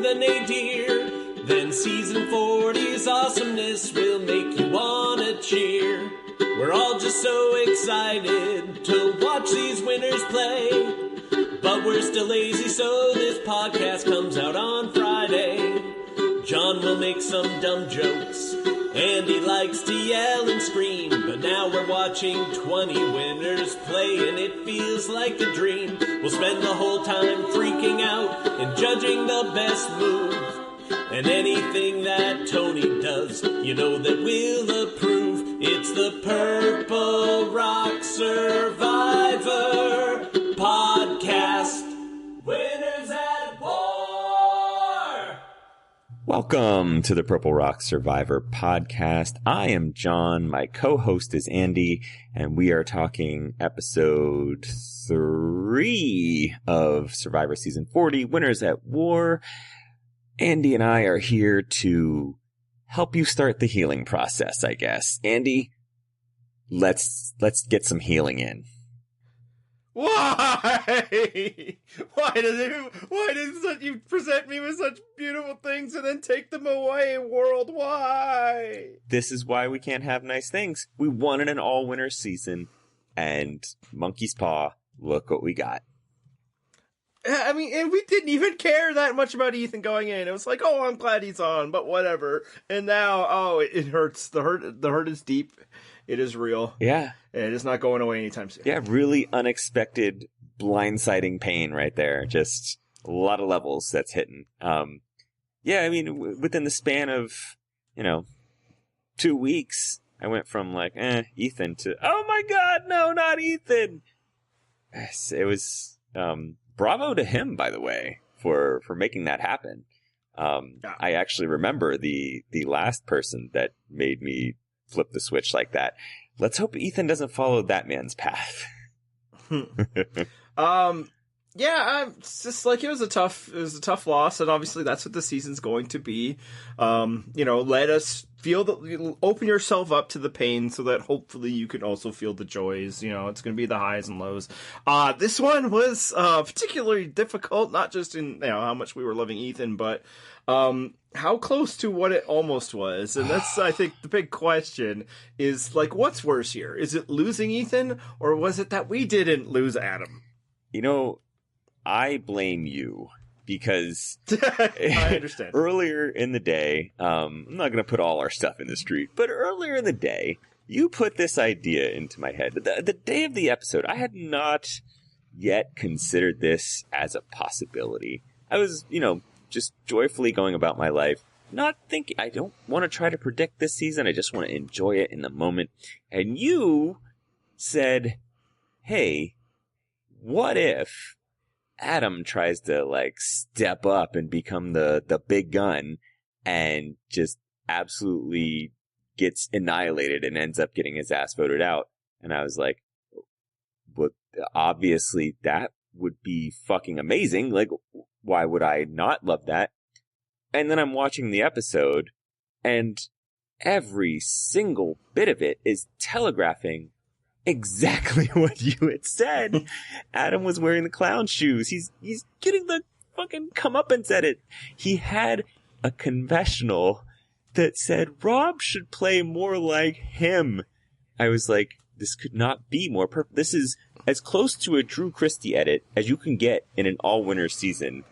the nadir. Then season 40's awesomeness will make you wanna cheer. We're all just so excited to watch these winners play. But we're still lazy, so this podcast comes out on Friday. John will make some dumb jokes, and he likes to yell and scream. But now we're watching 20 winners play, and it feels like a dream. We'll spend the whole time freaking out and judging the best move. And anything that Tony does, you know that we'll approve. It's the Purple Rock Survivor Podcast. Winners at War! Welcome to the Purple Rock Survivor Podcast. I am John. My co-host is Andy, and we are talking episode 3 of Survivor Season 40, Winners at War. Andy and I are here to help you start the healing process, I guess. Andy, let's get some healing in. Why? Why did you present me with such beautiful things and then take them away, world? Why? This is why we can't have nice things. We wanted an all-winner season, and Monkey's Paw, look what we got. I mean, and we didn't even care that much about Ethan going in. It was like, oh, I'm glad he's on, but whatever. And now, oh, it hurts. The hurt is deep. It is real. Yeah. And it's not going away anytime soon. Yeah, really unexpected, blindsiding pain right there. Just a lot of levels that's hitting. Yeah, I mean, within the span of, 2 weeks, I went from like, Ethan to, oh my God, no, not Ethan. It was, bravo to him, by the way, for making that happen. I actually remember the last person that made me flip the switch like that. Let's hope Ethan doesn't follow that man's path. Yeah, it's just like it was a tough loss, and obviously that's what the season's going to be. Let us open yourself up to the pain so that hopefully you can also feel the joys. It's going to be the highs and lows. This one was particularly difficult, not just in how much we were loving Ethan, but how close to what it almost was. And that's, I think, the big question is, like, what's worse here? Is it losing Ethan, or was it that we didn't lose Adam? I blame you because I understand. Earlier in the day, I'm not going to put all our stuff in the street, but earlier in the day, you put this idea into my head. The day of the episode, I had not yet considered this as a possibility. I was, just joyfully going about my life, not thinking, I don't want to try to predict this season. I just want to enjoy it in the moment. And you said, hey, what if Adam tries to step up and become the big gun and just absolutely gets annihilated and ends up getting his ass voted out. And I was like, well, obviously that would be fucking amazing. Like, why would I not love that? And then I'm watching the episode, and every single bit of it is telegraphing exactly what you had said. Adam was wearing the clown shoes. He's getting the fucking comeuppance at it. He had a confessional that said Rob should play more like him. I was like, this could not be more perfect. This is as close to a Drew Christie edit as you can get in an all-winner season.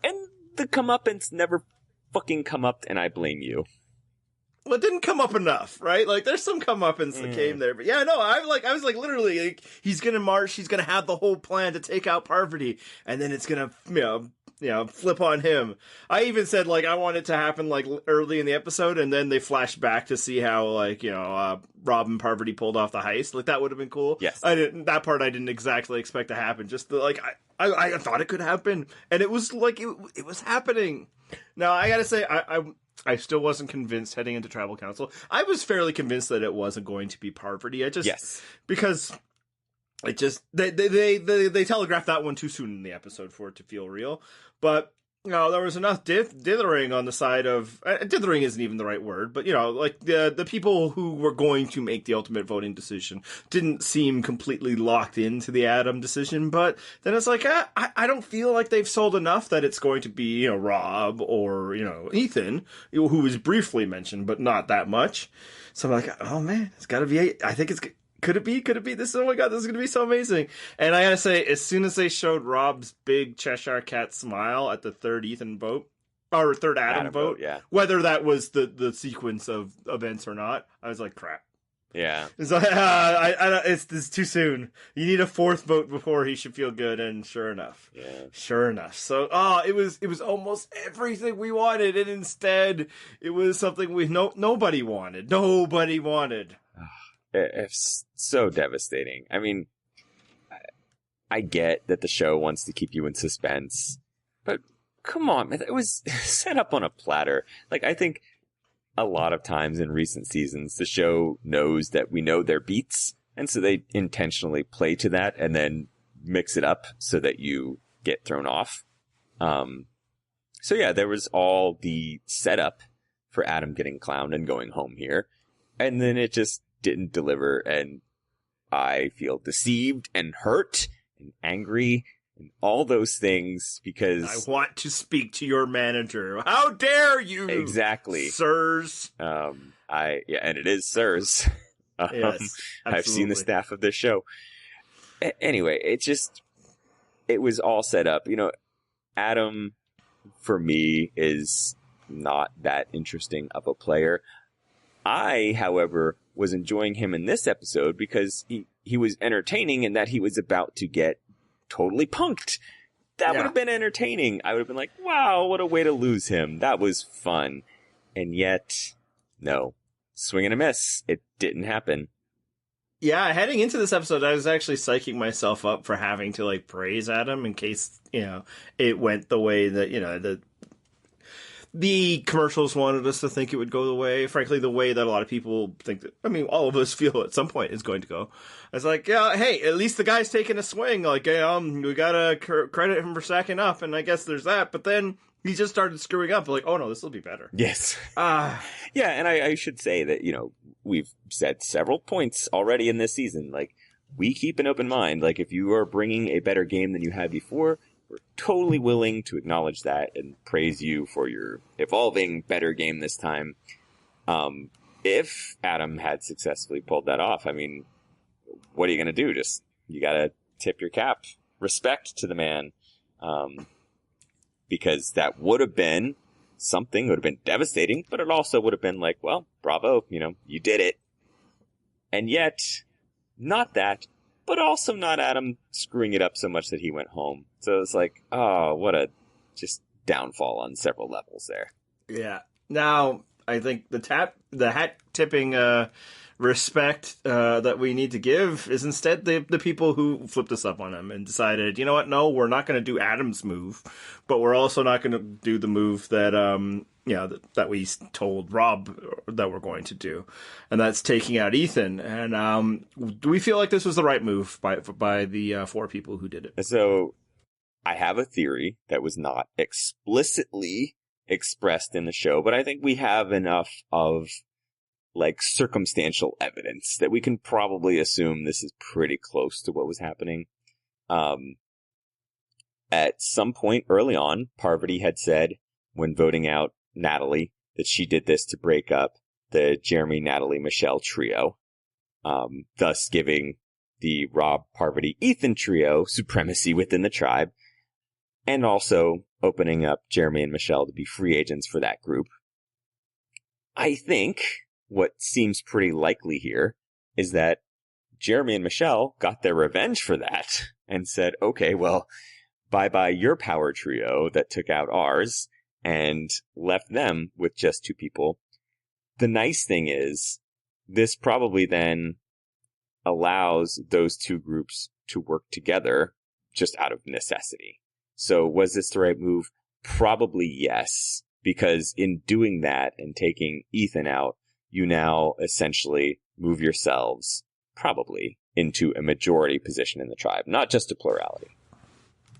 And the comeuppance never fucking come up, and I blame you. Well, it didn't come up enough, right? Like, there's some comeuppance that came there, but yeah, no, I was literally, he's gonna march, he's gonna have the whole plan to take out Parvati, and then it's gonna, flip on him. I even said, I want it to happen, early in the episode, and then they flash back to see how, Rob and Parvati pulled off the heist. That would have been cool. Yes. That part I didn't exactly expect to happen. Just I thought it could happen, and it was, it was happening. Now, I gotta say, I still wasn't convinced heading into Tribal Council. I was fairly convinced that it wasn't going to be Parvati. Because it just, they telegraphed that one too soon in the episode for it to feel real. But No, there was enough dithering on the side of dithering isn't even the right word, but like the people who were going to make the ultimate voting decision didn't seem completely locked into the Adam decision. But then it's like I don't feel like they've sold enough that it's going to be Rob or Ethan, who was briefly mentioned but not that much. So I'm like, oh man, it's got to be. I think it's. Could it be? Could it be? Oh my god, this is going to be so amazing. And I gotta say, as soon as they showed Rob's big Cheshire Cat smile at the third Ethan vote, or third Adam vote, yeah. whether that was the sequence of events or not, I was like, crap. Yeah. It's like, it's too soon. You need a fourth vote before he should feel good, and sure enough. Yeah. Sure enough. So, it was almost everything we wanted, and instead, it was something nobody wanted. Nobody wanted. It's so devastating. I mean, I get that the show wants to keep you in suspense, but come on, man, it was set up on a platter. Like, I think a lot of times in recent seasons, the show knows that we know their beats, and so they intentionally play to that and then mix it up so that you get thrown off. So yeah, there was all the setup for Adam getting clowned and going home here, and then it just didn't deliver, and I feel deceived and hurt and angry and all those things because I want to speak to your manager. How dare you? Exactly, sirs. And it is sirs. Yes, I've seen the staff of this show. Anyway, it was all set up. Adam for me is not that interesting of a player. I, however, was enjoying him in this episode because he was entertaining in that he was about to get totally punked. That would have been entertaining. I would have been like, wow, what a way to lose him. That was fun. And yet, no. Swing and a miss. It didn't happen. Yeah, heading into this episode, I was actually psyching myself up for having to, praise Adam in case, it went the way that, the commercials wanted us to think it would go the way, frankly, the way that a lot of people think that, all of us feel at some point is going to go. It's like, yeah, hey, at least the guy's taking a swing. Like, we gotta credit him for sacking up, and I guess there's that. But then he just started screwing up. Like, oh no, this will be better. Yes. Yeah, and I should say that, we've said several points already in this season. Like, we keep an open mind. Like, if you are bringing a better game than you had before, we're totally willing to acknowledge that and praise you for your evolving better game this time. If Adam had successfully pulled that off, what are you going to do? You got to tip your cap. Respect to the man. Because that would have been something, would have been devastating, but it also would have been like, well, bravo, you did it. And yet, not that, but also not Adam screwing it up so much that he went home. So it's like, oh, what a just downfall on several levels there. Yeah. Now, I think the hat tipping respect that we need to give is instead the people who flipped us up on him and decided, you know what, no, we're not going to do Adam's move, but we're also not going to do the move that that we told Rob that we're going to do, and that's taking out Ethan. And do we feel like this was the right move by the four people who did it? So I have a theory that was not explicitly expressed in the show, but I think we have enough of circumstantial evidence that we can probably assume this is pretty close to what was happening. At some point early on, Parvati had said when voting out Natalie that she did this to break up the Jeremy, Natalie, Michelle trio, thus giving the Rob, Parvati, Ethan trio supremacy within the tribe, and also opening up Jeremy and Michelle to be free agents for that group. I think what seems pretty likely here is that Jeremy and Michelle got their revenge for that and said, okay, well, bye-bye your power trio that took out ours, and left them with just two people. The nice thing is, this probably then allows those two groups to work together just out of necessity. So was this the right move? Probably yes, because in doing that and taking Ethan out, you now essentially move yourselves probably into a majority position in the tribe, not just a plurality.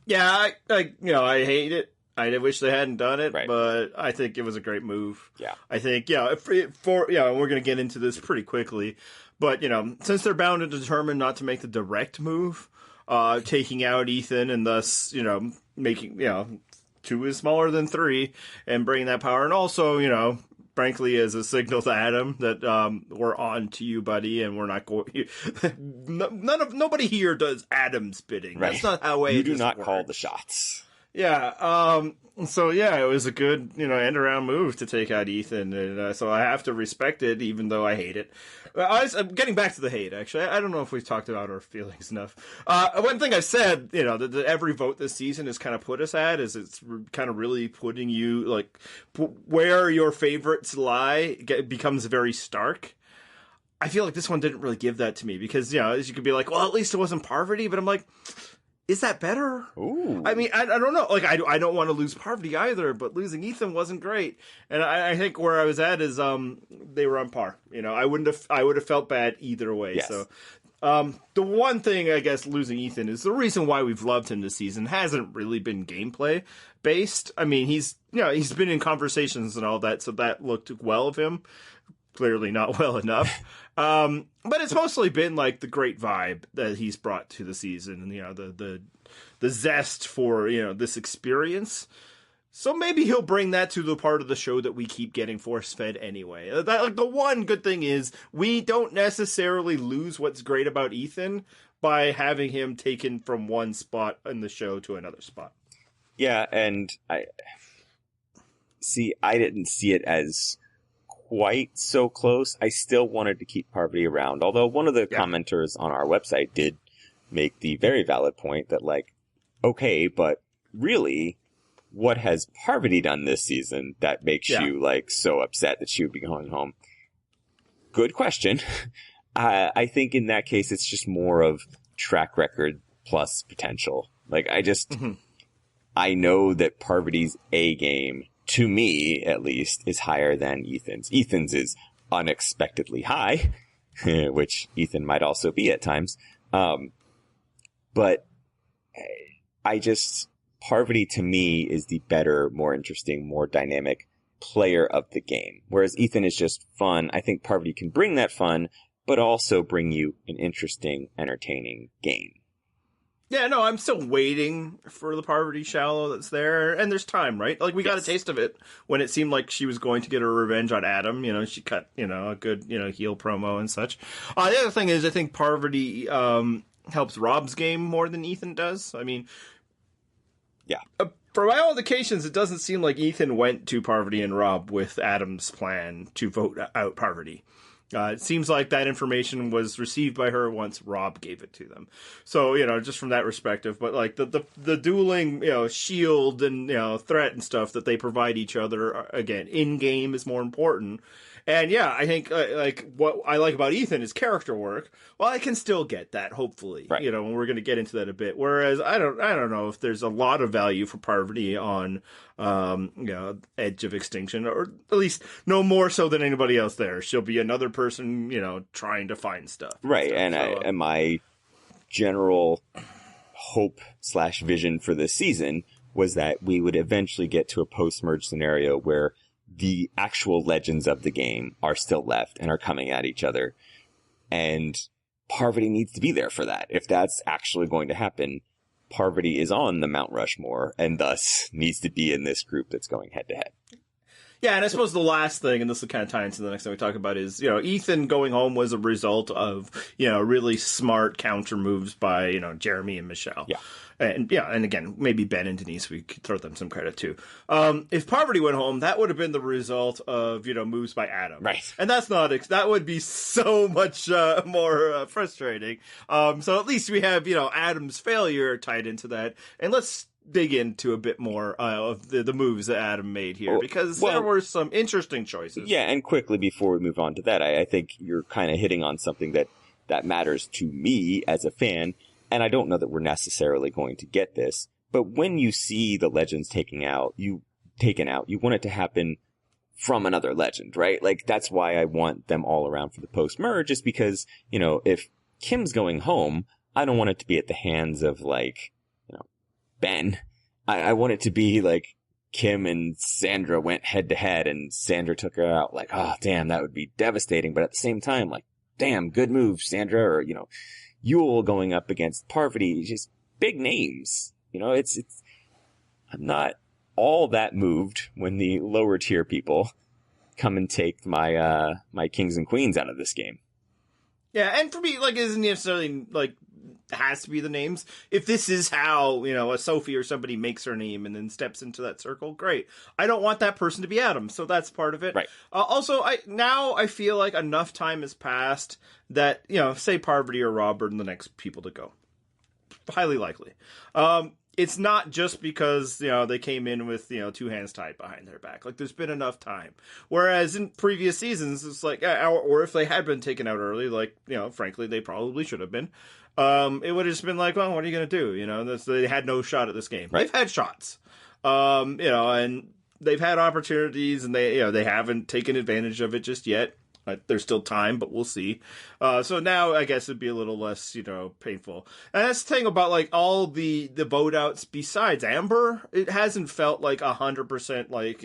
Yeah, I hate it. I wish they hadn't done it, Right. but I think it was a great move. Yeah. I think, we're going to get into this pretty quickly, but, since they're bound and determined not to make the direct move, taking out Ethan and thus, making, 2 is smaller than 3 and bringing that power. And also, frankly, as a signal to Adam that we're on to you, buddy, and we're not going. Nobody here does Adam's bidding. Right. That's not how You do Aegis not works. call the shots. Yeah. So yeah, it was a good, end around move to take out Ethan, and so I have to respect it, even though I hate it. I'm getting back to the hate. Actually, I don't know if we've talked about our feelings enough. One thing I've said, that every vote this season has kind of put us at is it's kind of really putting you like where your favorites lie becomes very stark. I feel like this one didn't really give that to me because as you could be like, well, at least it wasn't Parvati, but I'm like, is that better? Ooh. I mean, I don't know. Like, I don't want to lose Parvati either, but losing Ethan wasn't great. And I think where I was at is they were on par. I would have felt bad either way. Yes. So the one thing I guess losing Ethan is the reason why we've loved him this season hasn't really been gameplay based. I mean, he's been in conversations and all that, so that looked well of him. Clearly not well enough. But it's mostly been like the great vibe that he's brought to the season and, the zest for, this experience. So maybe he'll bring that to the part of the show that we keep getting force fed anyway. The one good thing is we don't necessarily lose what's great about Ethan by having him taken from one spot in the show to another spot. Yeah. And I didn't see it as quite so close. I still wanted to keep Parvati around, although one of the commenters on our website did make the very valid point that, like, okay, but really, what has Parvati done this season that makes you, like, so upset that she would be going home? Good question. I think in that case, it's just more of track record plus potential. Like, I know that Parvati's A game, to me, at least, is higher than Ethan's. Ethan's is unexpectedly high, which Ethan might also be at times. But Parvati to me is the better, more interesting, more dynamic player of the game. Whereas Ethan is just fun. I think Parvati can bring that fun, but also bring you an interesting, entertaining game. Yeah, no, I'm still waiting for the Parvati shallow that's there, and there's time, right? Like, we got a taste of it when it seemed like she was going to get her revenge on Adam. She cut, a good, heel promo and such. The other thing is, I think Parvati helps Rob's game more than Ethan does. I mean, from all indications, it doesn't seem like Ethan went to Parvati and Rob with Adam's plan to vote out Parvati. It seems like that information was received by her once Rob gave it to them. So, just from that perspective, but like the dueling, shield and, threat and stuff that they provide each other, again, in game is more important. And yeah, I think like what I like about Ethan is character work. Well, I can still get that, hopefully, right. And we're going to get into that a bit. Whereas I don't know if there's a lot of value for Parvati on, Edge of Extinction, or at least no more so than anybody else there. She'll be another person, trying to find stuff. Right. And my general hope / vision for this season was that we would eventually get to a post-merge scenario where the actual legends of the game are still left and are coming at each other. And Parvati needs to be there for that. If that's actually going to happen, Parvati is on the Mount Rushmore and thus needs to be in this group that's going head to head. Yeah, and I suppose the last thing, and this will kind of tie into the next thing we talk about, is, Ethan going home was a result of, really smart counter moves by, Jeremy and Michelle. Yeah. And again, maybe Ben and Denise, we could throw them some credit too. If Parvati went home, that would have been the result of, moves by Adam. Right. And that's not, that would be so much more frustrating. So at least we have, Adam's failure tied into that. And let's dig into a bit more of the moves that Adam made here, because there were some interesting choices. Yeah, and quickly before we move on to that, I think you're kind of hitting on something that matters to me as a fan, and I don't know that we're necessarily going to get this, but when you see the legends taken out, you want it to happen from another legend, right? Like, that's why I want them all around for the post-merge, is because, if Kim's going home, I don't want it to be at the hands of, like, Ben. I want it to be like Kim and Sandra went head to head and Sandra took her out, like, oh, damn, that would be devastating. But at the same time, like, damn, good move, Sandra. Or, you know, Yule going up against Parvati, just big names. You know, I'm not all that moved when the lower tier people come and take my my kings and queens out of this game. Yeah, and for me, like, it isn't necessarily, like, has to be the names. If this is how, you know, a Sophie or somebody makes her name and then steps into that circle, great. I don't want that person to be Adam, so that's part of it. Right. Also, I feel like enough time has passed that, you know, say Parvati or Rob are the next people to go. Highly likely. It's not just because, you know, they came in with, you know, two hands tied behind their back. Like, there's been enough time. Whereas in previous seasons, it's like, or if they had been taken out early, like, you know, frankly, they probably should have been. It would have just been like, well, what are you going to do? You know, they had no shot at this game. Right. They've had shots. You know, and they've had opportunities and they haven't taken advantage of it just yet. There's still time, but we'll see. So now I guess it'd be a little less, you know, painful. And that's the thing about, like, all the vote outs besides Amber. It hasn't felt like 100% like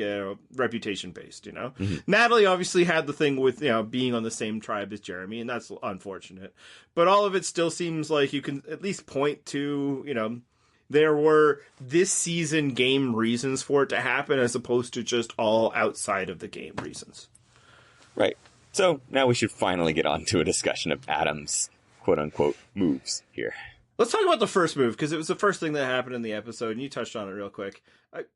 reputation based, you know. Mm-hmm. Natalie obviously had the thing with, you know, being on the same tribe as Jeremy, and that's unfortunate. But all of it still seems like you can at least point to, you know, there were this season game reasons for it to happen as opposed to just all outside of the game reasons. Right. So now we should finally get on to a discussion of Adam's quote-unquote moves here. Let's talk about the first move, because it was the first thing that happened in the episode, and you touched on it real quick.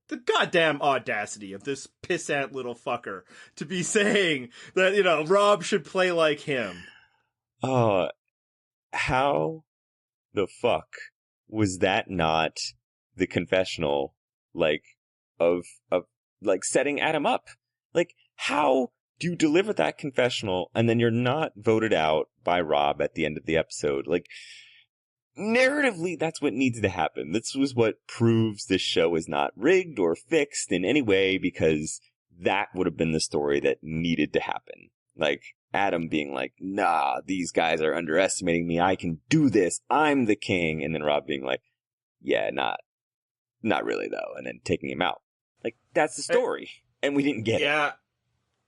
The goddamn audacity of this pissant little fucker to be saying that, you know, Rob should play like him. How the fuck was that not the confessional, like, of like, setting Adam up? Like, how do you deliver that confessional and then you're not voted out by Rob at the end of the episode? Like, narratively, that's what needs to happen. This was what proves this show is not rigged or fixed in any way, because that would have been the story that needed to happen. Like, Adam being like, nah, these guys are underestimating me. I can do this. I'm the king. And then Rob being like, yeah, not really though. And then taking him out. Like, that's the story. And we didn't get it. Yeah.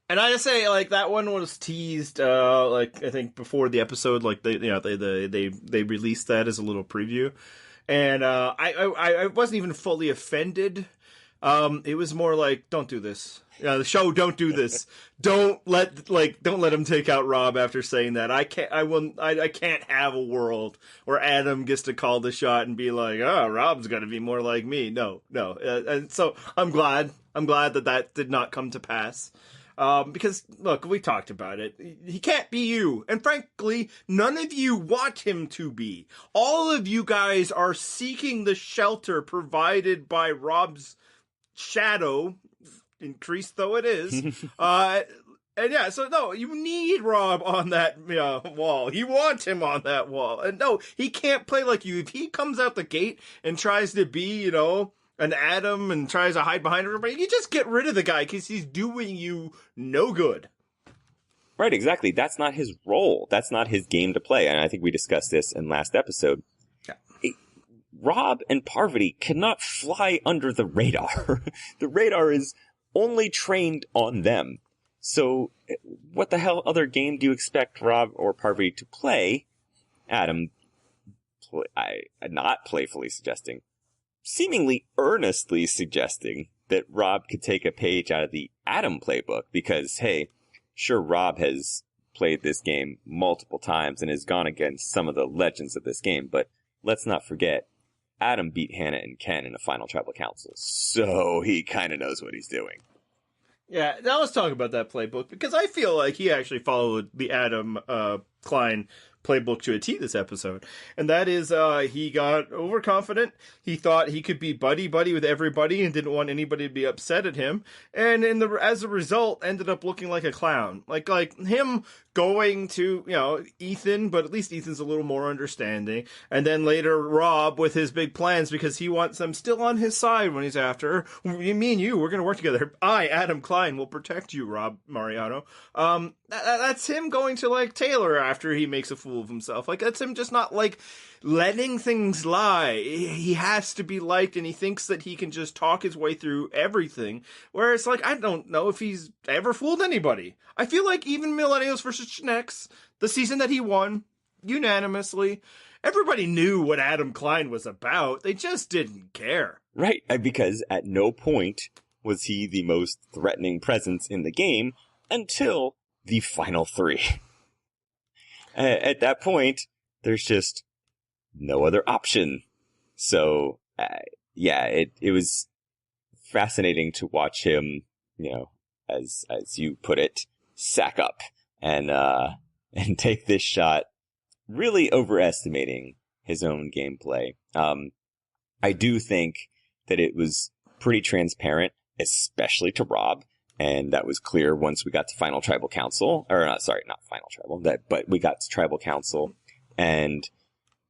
And I just say, like, that one was teased, like, I think before the episode, like, they released that as a little preview. And, I wasn't even fully offended. It was more like, don't do this. The show, don't do this. Don't let him take out Rob after saying that. I can't have a world where Adam gets to call the shot and be like, oh, Rob's gotta be more like me. No. And so I'm glad that did not come to pass. Because, look, we talked about it. He can't be you. And frankly, none of you want him to be. All of you guys are seeking the shelter provided by Rob's shadow, increased though it is. And yeah, so no, you need Rob on that wall. You want him on that wall. And no, he can't play like you. If he comes out the gate and tries to be, you know, an Adam and tries to hide behind everybody, you just get rid of the guy because he's doing you no good. Right, exactly. That's not his role. That's not his game to play. And I think we discussed this in last episode. Yeah. Rob and Parvati cannot fly under the radar. The radar is only trained on them. So what the hell other game do you expect Rob or Parvati to play? Adam, not playfully suggesting, seemingly earnestly suggesting that Rob could take a page out of the Adam playbook because, hey, sure, Rob has played this game multiple times and has gone against some of the legends of this game, but let's not forget, Adam beat Hannah and Ken in a final tribal council, so he kind of knows what he's doing. Yeah, now let's talk about that playbook, because I feel like he actually followed the Adam Klein playbook to a T this episode. And that is, he got overconfident. He thought he could be buddy-buddy with everybody and didn't want anybody to be upset at him. And as a result, ended up looking like a clown. Like him going to, Ethan, but at least Ethan's a little more understanding. And then later Rob with his big plans because he wants them still on his side when he's after her. Me and you, we're going to work together. I, Adam Klein, will protect you, Rob Mariano. That's him going to, like, Taylor after he makes a fool of himself. Like, that's him just not, like, letting things lie. He has to be liked, and he thinks that he can just talk his way through everything. Whereas, like, I don't know if he's ever fooled anybody. I feel like even Millennials vs. Gen X, the season that he won, unanimously, everybody knew what Adam Klein was about. They just didn't care. Right, because at no point was he the most threatening presence in the game until the final 3. At that point, there's just no other option. So, it was fascinating to watch him, as you put it, sack up and take this shot, really overestimating his own gameplay. I do think that it was pretty transparent, especially to Rob, and that was clear once we got to Final Tribal Council, not Final Tribal, but we got to Tribal Council, and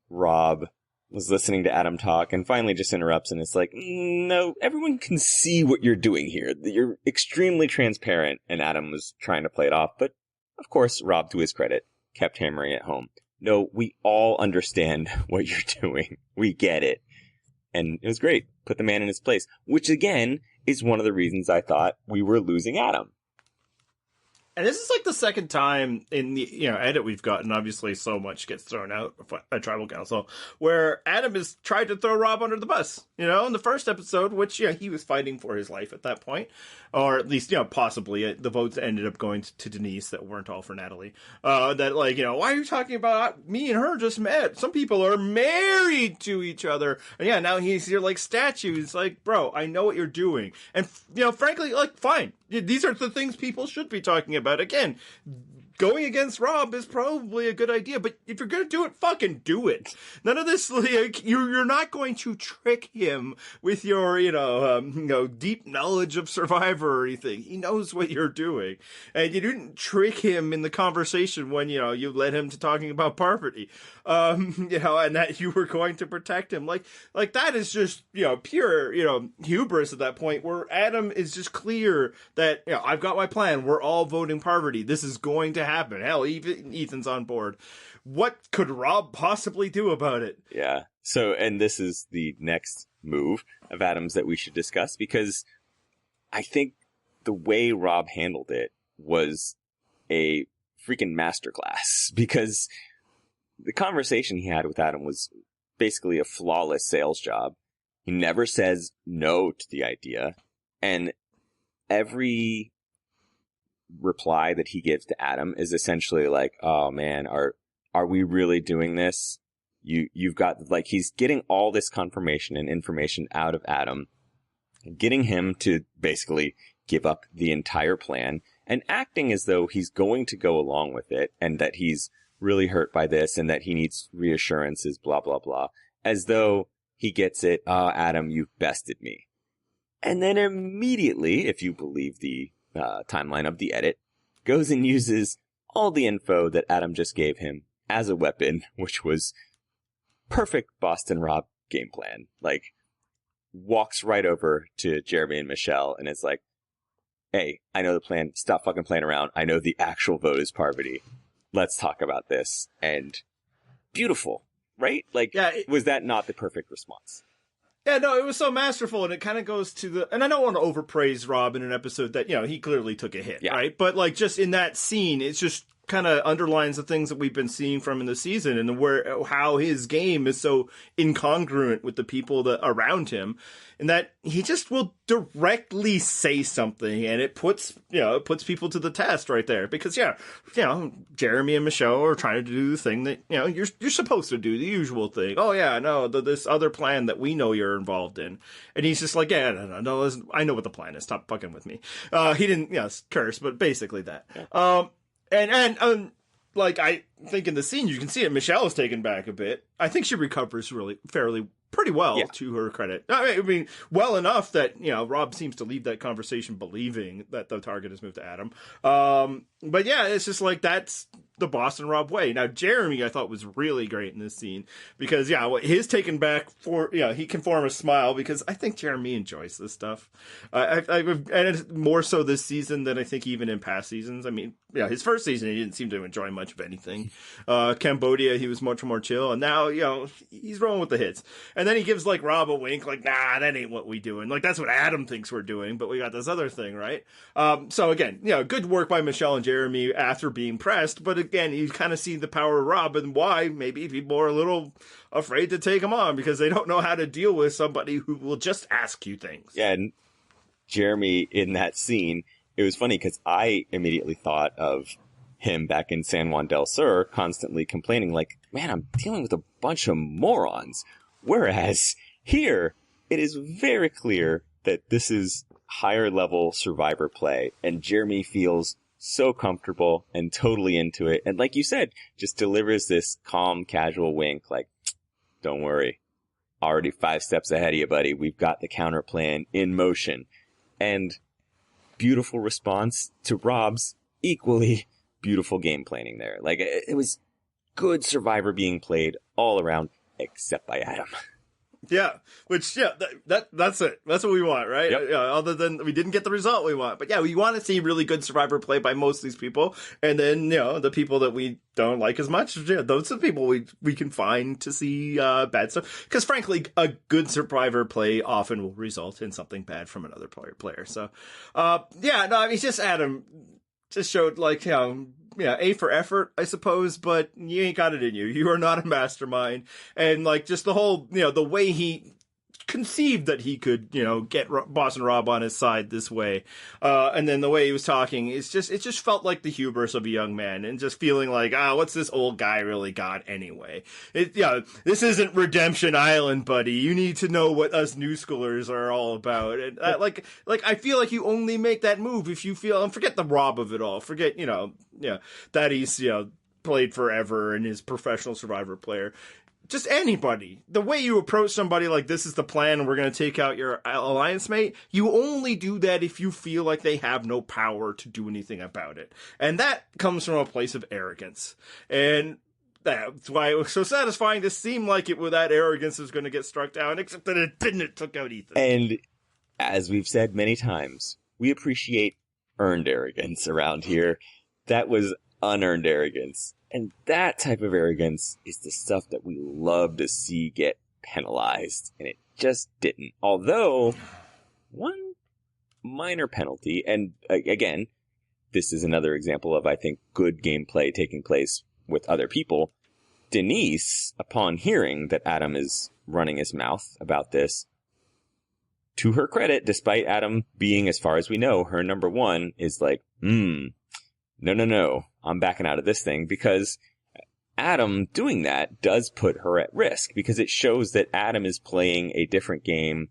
Rob was listening to Adam talk and finally just interrupts and it's like, no, everyone can see what you're doing here. You're extremely transparent, and Adam was trying to play it off, but of course, Rob, to his credit, kept hammering it home. No, we all understand what you're doing. We get it. And it was great. Put the man in his place, which again is one of the reasons I thought we were losing Adam. And this is like the second time in the edit we've gotten. Obviously, so much gets thrown out at Tribal Council where Adam has tried to throw Rob under the bus. In the first episode, which he was fighting for his life at that point, or at least possibly the votes ended up going to Denise that weren't all for Natalie. That why are you talking about me and her just met? Some people are married to each other, and now he's here like statues. Like, bro, I know what you're doing, and frankly, like, fine. These are the things people should be talking about. Again, going against Rob is probably a good idea, but if you're going to do it, fucking do it. None of this, you're not going to trick him with your, deep knowledge of Survivor or anything. He knows what you're doing. And you didn't trick him in the conversation when, you led him to talking about Parvati, and that you were going to protect him. Like that is just, pure, hubris at that point where Adam is just clear that, I've got my plan. We're all voting Parvati. This is going to happen. Hell, even Ethan's on board. What could Rob possibly do about it? Yeah. So, and this is the next move of Adam's that we should discuss, because I think the way Rob handled it was a freaking masterclass, because the conversation he had with Adam was basically a flawless sales job. He never says no to the idea, and every reply that he gives to Adam is essentially like, oh man, are we really doing this? You've got, like, he's getting all this confirmation and information out of Adam, getting him to basically give up the entire plan and acting as though he's going to go along with it and that he's really hurt by this and that he needs reassurances, blah, blah, blah, as though he gets it. Oh, Adam, you've bested me. And then immediately, if you believe the timeline of the edit, goes and uses all the info that Adam just gave him as a weapon, which was perfect Boston Rob game plan. Like, walks right over to Jeremy and Michelle and is like, hey, I know the plan. Stop fucking playing around. I know the actual vote is Parvati. Let's talk about this. And beautiful, right? Like, was that not the perfect response? Yeah, no, it was so masterful, and it kind of goes to the... And I don't want to overpraise Rob in an episode that, he clearly took a hit, right? But, like, just in that scene, it's just kind of underlines the things that we've been seeing from in the season and how his game is so incongruent with the people that around him, and that he just will directly say something, and it puts people to the test right there. Because Jeremy and Michelle are trying to do the thing that you're supposed to do, the usual thing. Oh yeah, no, this other plan that we know you're involved in, and he's just like, yeah, no, I know what the plan is. Stop fucking with me. He didn't curse, but basically that. Yeah. And like, I think in the scene, you can see it, Michelle is taken back a bit. I think she recovers really fairly pretty well, Yeah. to her credit. I mean, well enough that, Rob seems to leave that conversation believing that the target has moved to Adam. But yeah, it's just like, that's the Boston Rob way. Now, Jeremy, I thought, was really great in this scene because, his taken back for, he can form a smile because I think Jeremy enjoys this stuff. And it's more so this season than I think even in past seasons. I mean, his first season, he didn't seem to enjoy much of anything. Cambodia, he was much more chill. And now, he's rolling with the hits. And then he gives, like, Rob a wink, like, nah, that ain't what we doing. Like, that's what Adam thinks we're doing, but we got this other thing, right? So again, good work by Michelle and Jeremy after being pressed, but again, you kind of see the power of Rob and why maybe people are a little afraid to take him on because they don't know how to deal with somebody who will just ask you things. Yeah, and Jeremy in that scene, it was funny because I immediately thought of him back in San Juan del Sur constantly complaining like, man, I'm dealing with a bunch of morons. Whereas here, it is very clear that this is higher level survivor play and Jeremy feels so comfortable and totally into it. And like you said, just delivers this calm, casual wink like, don't worry, already 5 steps ahead of you, buddy. We've got the counter plan in motion. And beautiful response to Rob's equally beautiful game planning there. Like, it was good survivor being played all around, except by Adam. Yeah, which, that's it. That's what we want, right? Yep. Other than we didn't get the result we want. But we want to see really good survivor play by most of these people. And then, the people that we don't like as much, those are the people we can find to see bad stuff. Because frankly, a good survivor play often will result in something bad from another player. So, I mean, just Adam just showed, like, A for effort, I suppose, but you ain't got it in you. You are not a mastermind. And, like, just the whole, the way he conceived that he could, get Boston Rob on his side this way. And then the way he was talking, it just felt like the hubris of a young man and just feeling like, what's this old guy really got anyway? This isn't Redemption Island, buddy. You need to know what us new schoolers are all about. And like, I feel like you only make that move if you feel, and forget the Rob of it all. Forget, that he's, played forever and is professional survivor player. Just anybody. The way you approach somebody like, this is the plan and we're going to take out your alliance mate, you only do that if you feel like they have no power to do anything about it. And that comes from a place of arrogance. And that's why it was so satisfying to seem like that arrogance was going to get struck down, except that it didn't. It took out Ethan. And as we've said many times, we appreciate earned arrogance around here. That was unearned arrogance. And that type of arrogance is the stuff that we love to see get penalized. And it just didn't. Although, one minor penalty, and again, this is another example of, I think, good gameplay taking place with other people. Denise, upon hearing that Adam is running his mouth about this, to her credit, despite Adam being, as far as we know, her number one, is like, no, I'm backing out of this thing, because Adam doing that does put her at risk, because it shows that Adam is playing a different game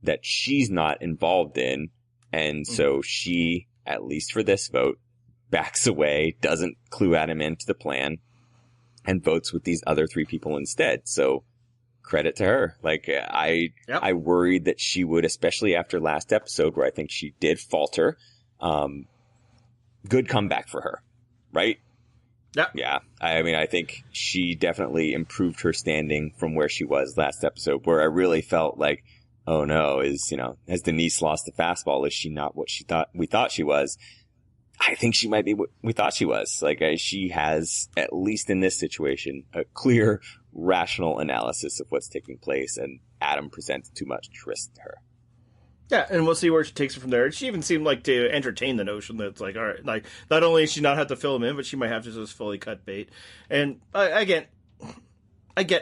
that she's not involved in, and so she, at least for this vote, backs away, doesn't clue Adam into the plan, and votes with these other 3 people instead. So credit to her. Like, I worried that she would, especially after last episode where I think she did falter. Good comeback for her, right? Yeah. I mean, I think she definitely improved her standing from where she was last episode, where I really felt like, oh no, has Denise lost the fastball? Is she not what we thought she was? I think she might be what we thought she was. Like, she has, at least in this situation, a clear, rational analysis of what's taking place, and Adam presents too much risk to her. Yeah, and we'll see where she takes it from there. She even seemed like to entertain the notion that it's like, all right, like, not only does she not have to fill him in, but she might have to just fully cut bait. And I get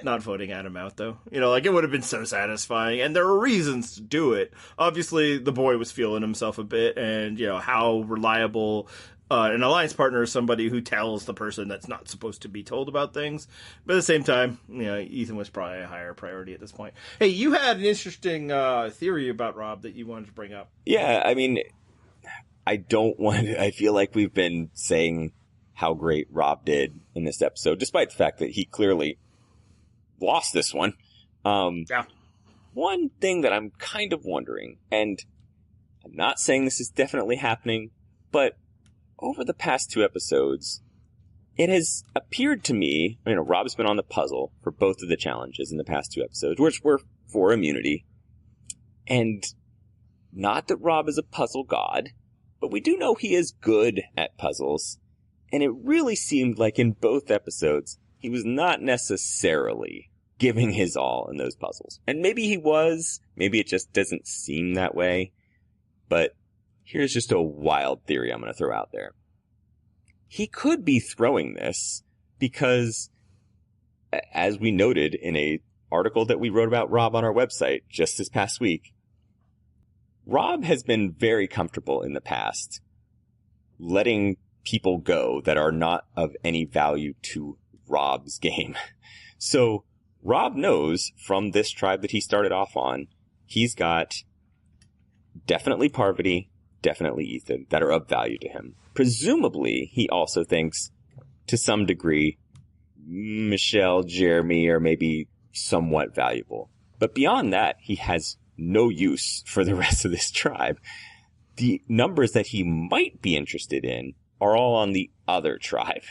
not voting Adam out, though. Like, it would have been so satisfying, and there were reasons to do it. Obviously, the boy was feeling himself a bit, and, how reliable an alliance partner is somebody who tells the person that's not supposed to be told about things. But at the same time, Ethan was probably a higher priority at this point. Hey, you had an interesting theory about Rob that you wanted to bring up. Yeah, I mean, I feel like we've been saying how great Rob did in this episode, despite the fact that he clearly lost this one. Yeah. One thing that I'm kind of wondering, and I'm not saying this is definitely happening, but over the past 2 episodes, it has appeared to me, Rob's been on the puzzle for both of the challenges in the past 2 episodes, which were for immunity. And not that Rob is a puzzle god, but we do know he is good at puzzles. And it really seemed like in both episodes, he was not necessarily giving his all in those puzzles. And maybe he was, maybe it just doesn't seem that way. But here's just a wild theory I'm going to throw out there. He could be throwing this because, as we noted in a article that we wrote about Rob on our website just this past week, Rob has been very comfortable in the past letting people go that are not of any value to Rob's game. So Rob knows from this tribe that he started off on, he's got definitely Parvati, definitely Ethan, that are of value to him. Presumably, he also thinks, to some degree, Michelle, Jeremy are maybe somewhat valuable. But beyond that, he has no use for the rest of this tribe. The numbers that he might be interested in are all on the other tribe.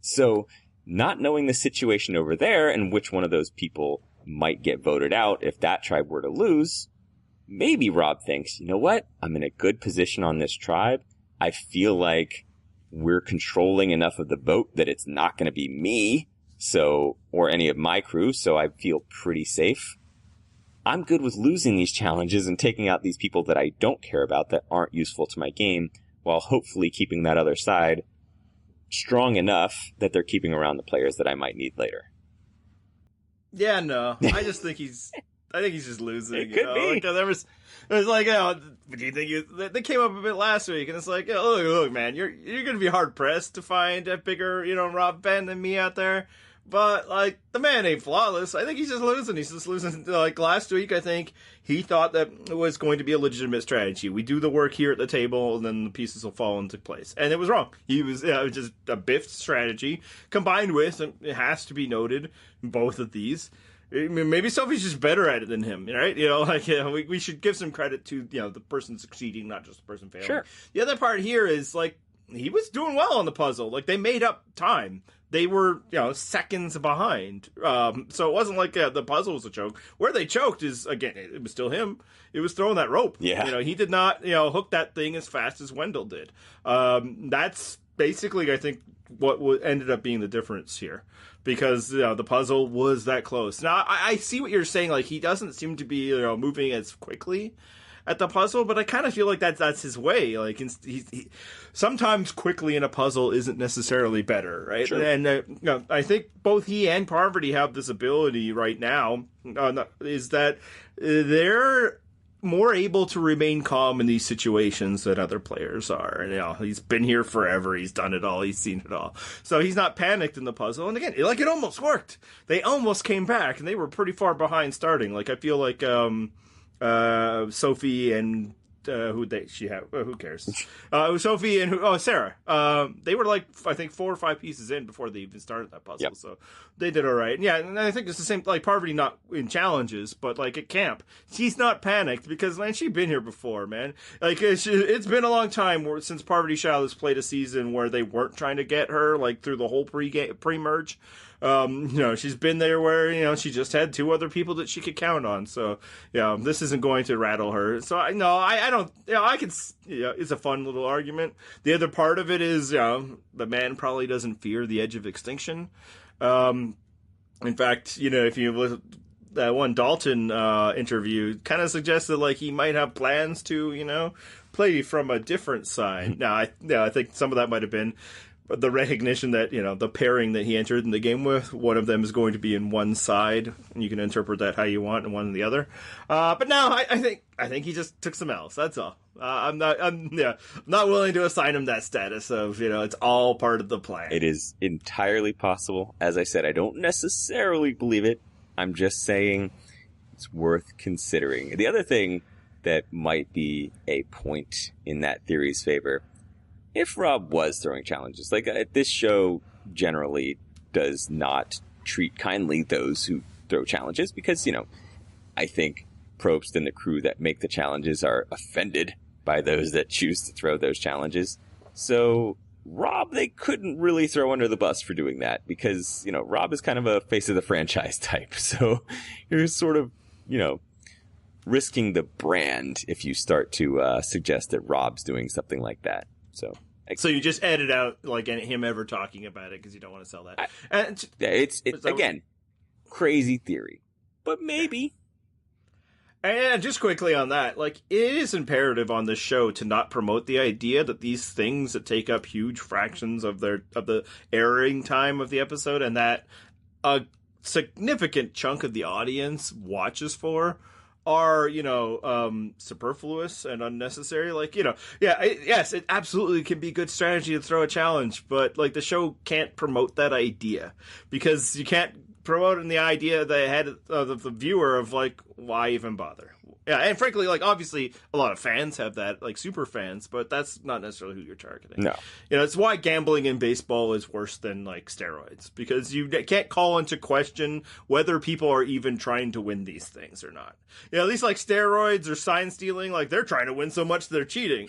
So, not knowing the situation over there and which one of those people might get voted out if that tribe were to lose, maybe Rob thinks, you know what? I'm in a good position on this tribe. I feel like we're controlling enough of the vote that it's not going to be me, or any of my crew, so I feel pretty safe. I'm good with losing these challenges and taking out these people that I don't care about that aren't useful to my game, while hopefully keeping that other side strong enough that they're keeping around the players that I might need later. Yeah, no. I just think he's just losing. It could be. Like, there was like, do you think they came up a bit last week, and it's like, look, man, you're going to be hard pressed to find a bigger, Rob fan than me out there. But, like, the man ain't flawless. I think he's just losing. He's just losing. Like, last week, I think he thought that it was going to be a legitimate strategy. We do the work here at the table, and then the pieces will fall into place. And it was wrong. It was just a biffed strategy, combined with, and it has to be noted, both of these. I mean, maybe Sophie's just better at it than him, right? We should give some credit to, the person succeeding, not just the person failing. Sure. The other part here is, like, he was doing well on the puzzle. Like, they made up time. They were, seconds behind. So it wasn't like the puzzle was a choke. Where they choked is, again, it was still him. It was throwing that rope. Yeah. He did not, hook that thing as fast as Wendell did. That's basically, I think, what ended up being the difference here. Because, the puzzle was that close. Now, I see what you're saying. Like, he doesn't seem to be, moving as quickly at the puzzle, but I kind of feel like that's his way. Like, he sometimes quickly in a puzzle isn't necessarily better, right? Sure. And I think both he and Parvati have this ability right now, is that they're more able to remain calm in these situations than other players are. And, he's been here forever. He's done it all. He's seen it all. So he's not panicked in the puzzle. And again, it almost worked. They almost came back, and they were pretty far behind starting. Like, I feel like Sophie and who cares? Sophie and Sarah. They were like, I think 4 or 5 pieces in before they even started that puzzle. Yep. So they did all right. And yeah, and I think it's the same, like Parvati not in challenges, but like at camp, she's not panicked because, man, she's been here before, man. Like it's been a long time since Parvati Shah has played a season where they weren't trying to get her like through the whole pre-merge. She's been there where, she just had 2 other people that she could count on. So, this isn't going to rattle her. So, I don't, I can, it's a fun little argument. The other part of it is, the man probably doesn't fear the Edge of Extinction. In fact, if you look, that one Dalton interview kind of suggests that, like, he might have plans to, play from a different side. Now, I think some of that might have been the recognition that, the pairing that he entered in the game with, one of them is going to be in one side, and you can interpret that how you want, and one in the other. But no, I think he just took some L's. That's all. I'm not willing to assign him that status of, it's all part of the plan. It is entirely possible. As I said, I don't necessarily believe it. I'm just saying it's worth considering. The other thing that might be a point in that theory's favor, if Rob was throwing challenges, like this show generally does not treat kindly those who throw challenges because, I think Probst and the crew that make the challenges are offended by those that choose to throw those challenges. So Rob, they couldn't really throw under the bus for doing that because, Rob is kind of a face of the franchise type. So you're sort of, risking the brand if you start to suggest that Rob's doing something like that. So you just edit out him ever talking about it because you don't want to sell that. It's again, crazy theory, but maybe. And just quickly on that, it is imperative on this show to not promote the idea that these things that take up huge fractions of the airing time of the episode and that a significant chunk of the audience watches for are, superfluous and unnecessary. Yes, it absolutely can be good strategy to throw a challenge, but the show can't promote that idea because you can't promote in the idea the head of the viewer of why even bother? Yeah, and frankly, obviously a lot of fans have that, super fans, but that's not necessarily who you're targeting. No. It's why gambling in baseball is worse than steroids, because you can't call into question whether people are even trying to win these things or not. At least steroids or sign stealing, they're trying to win so much they're cheating.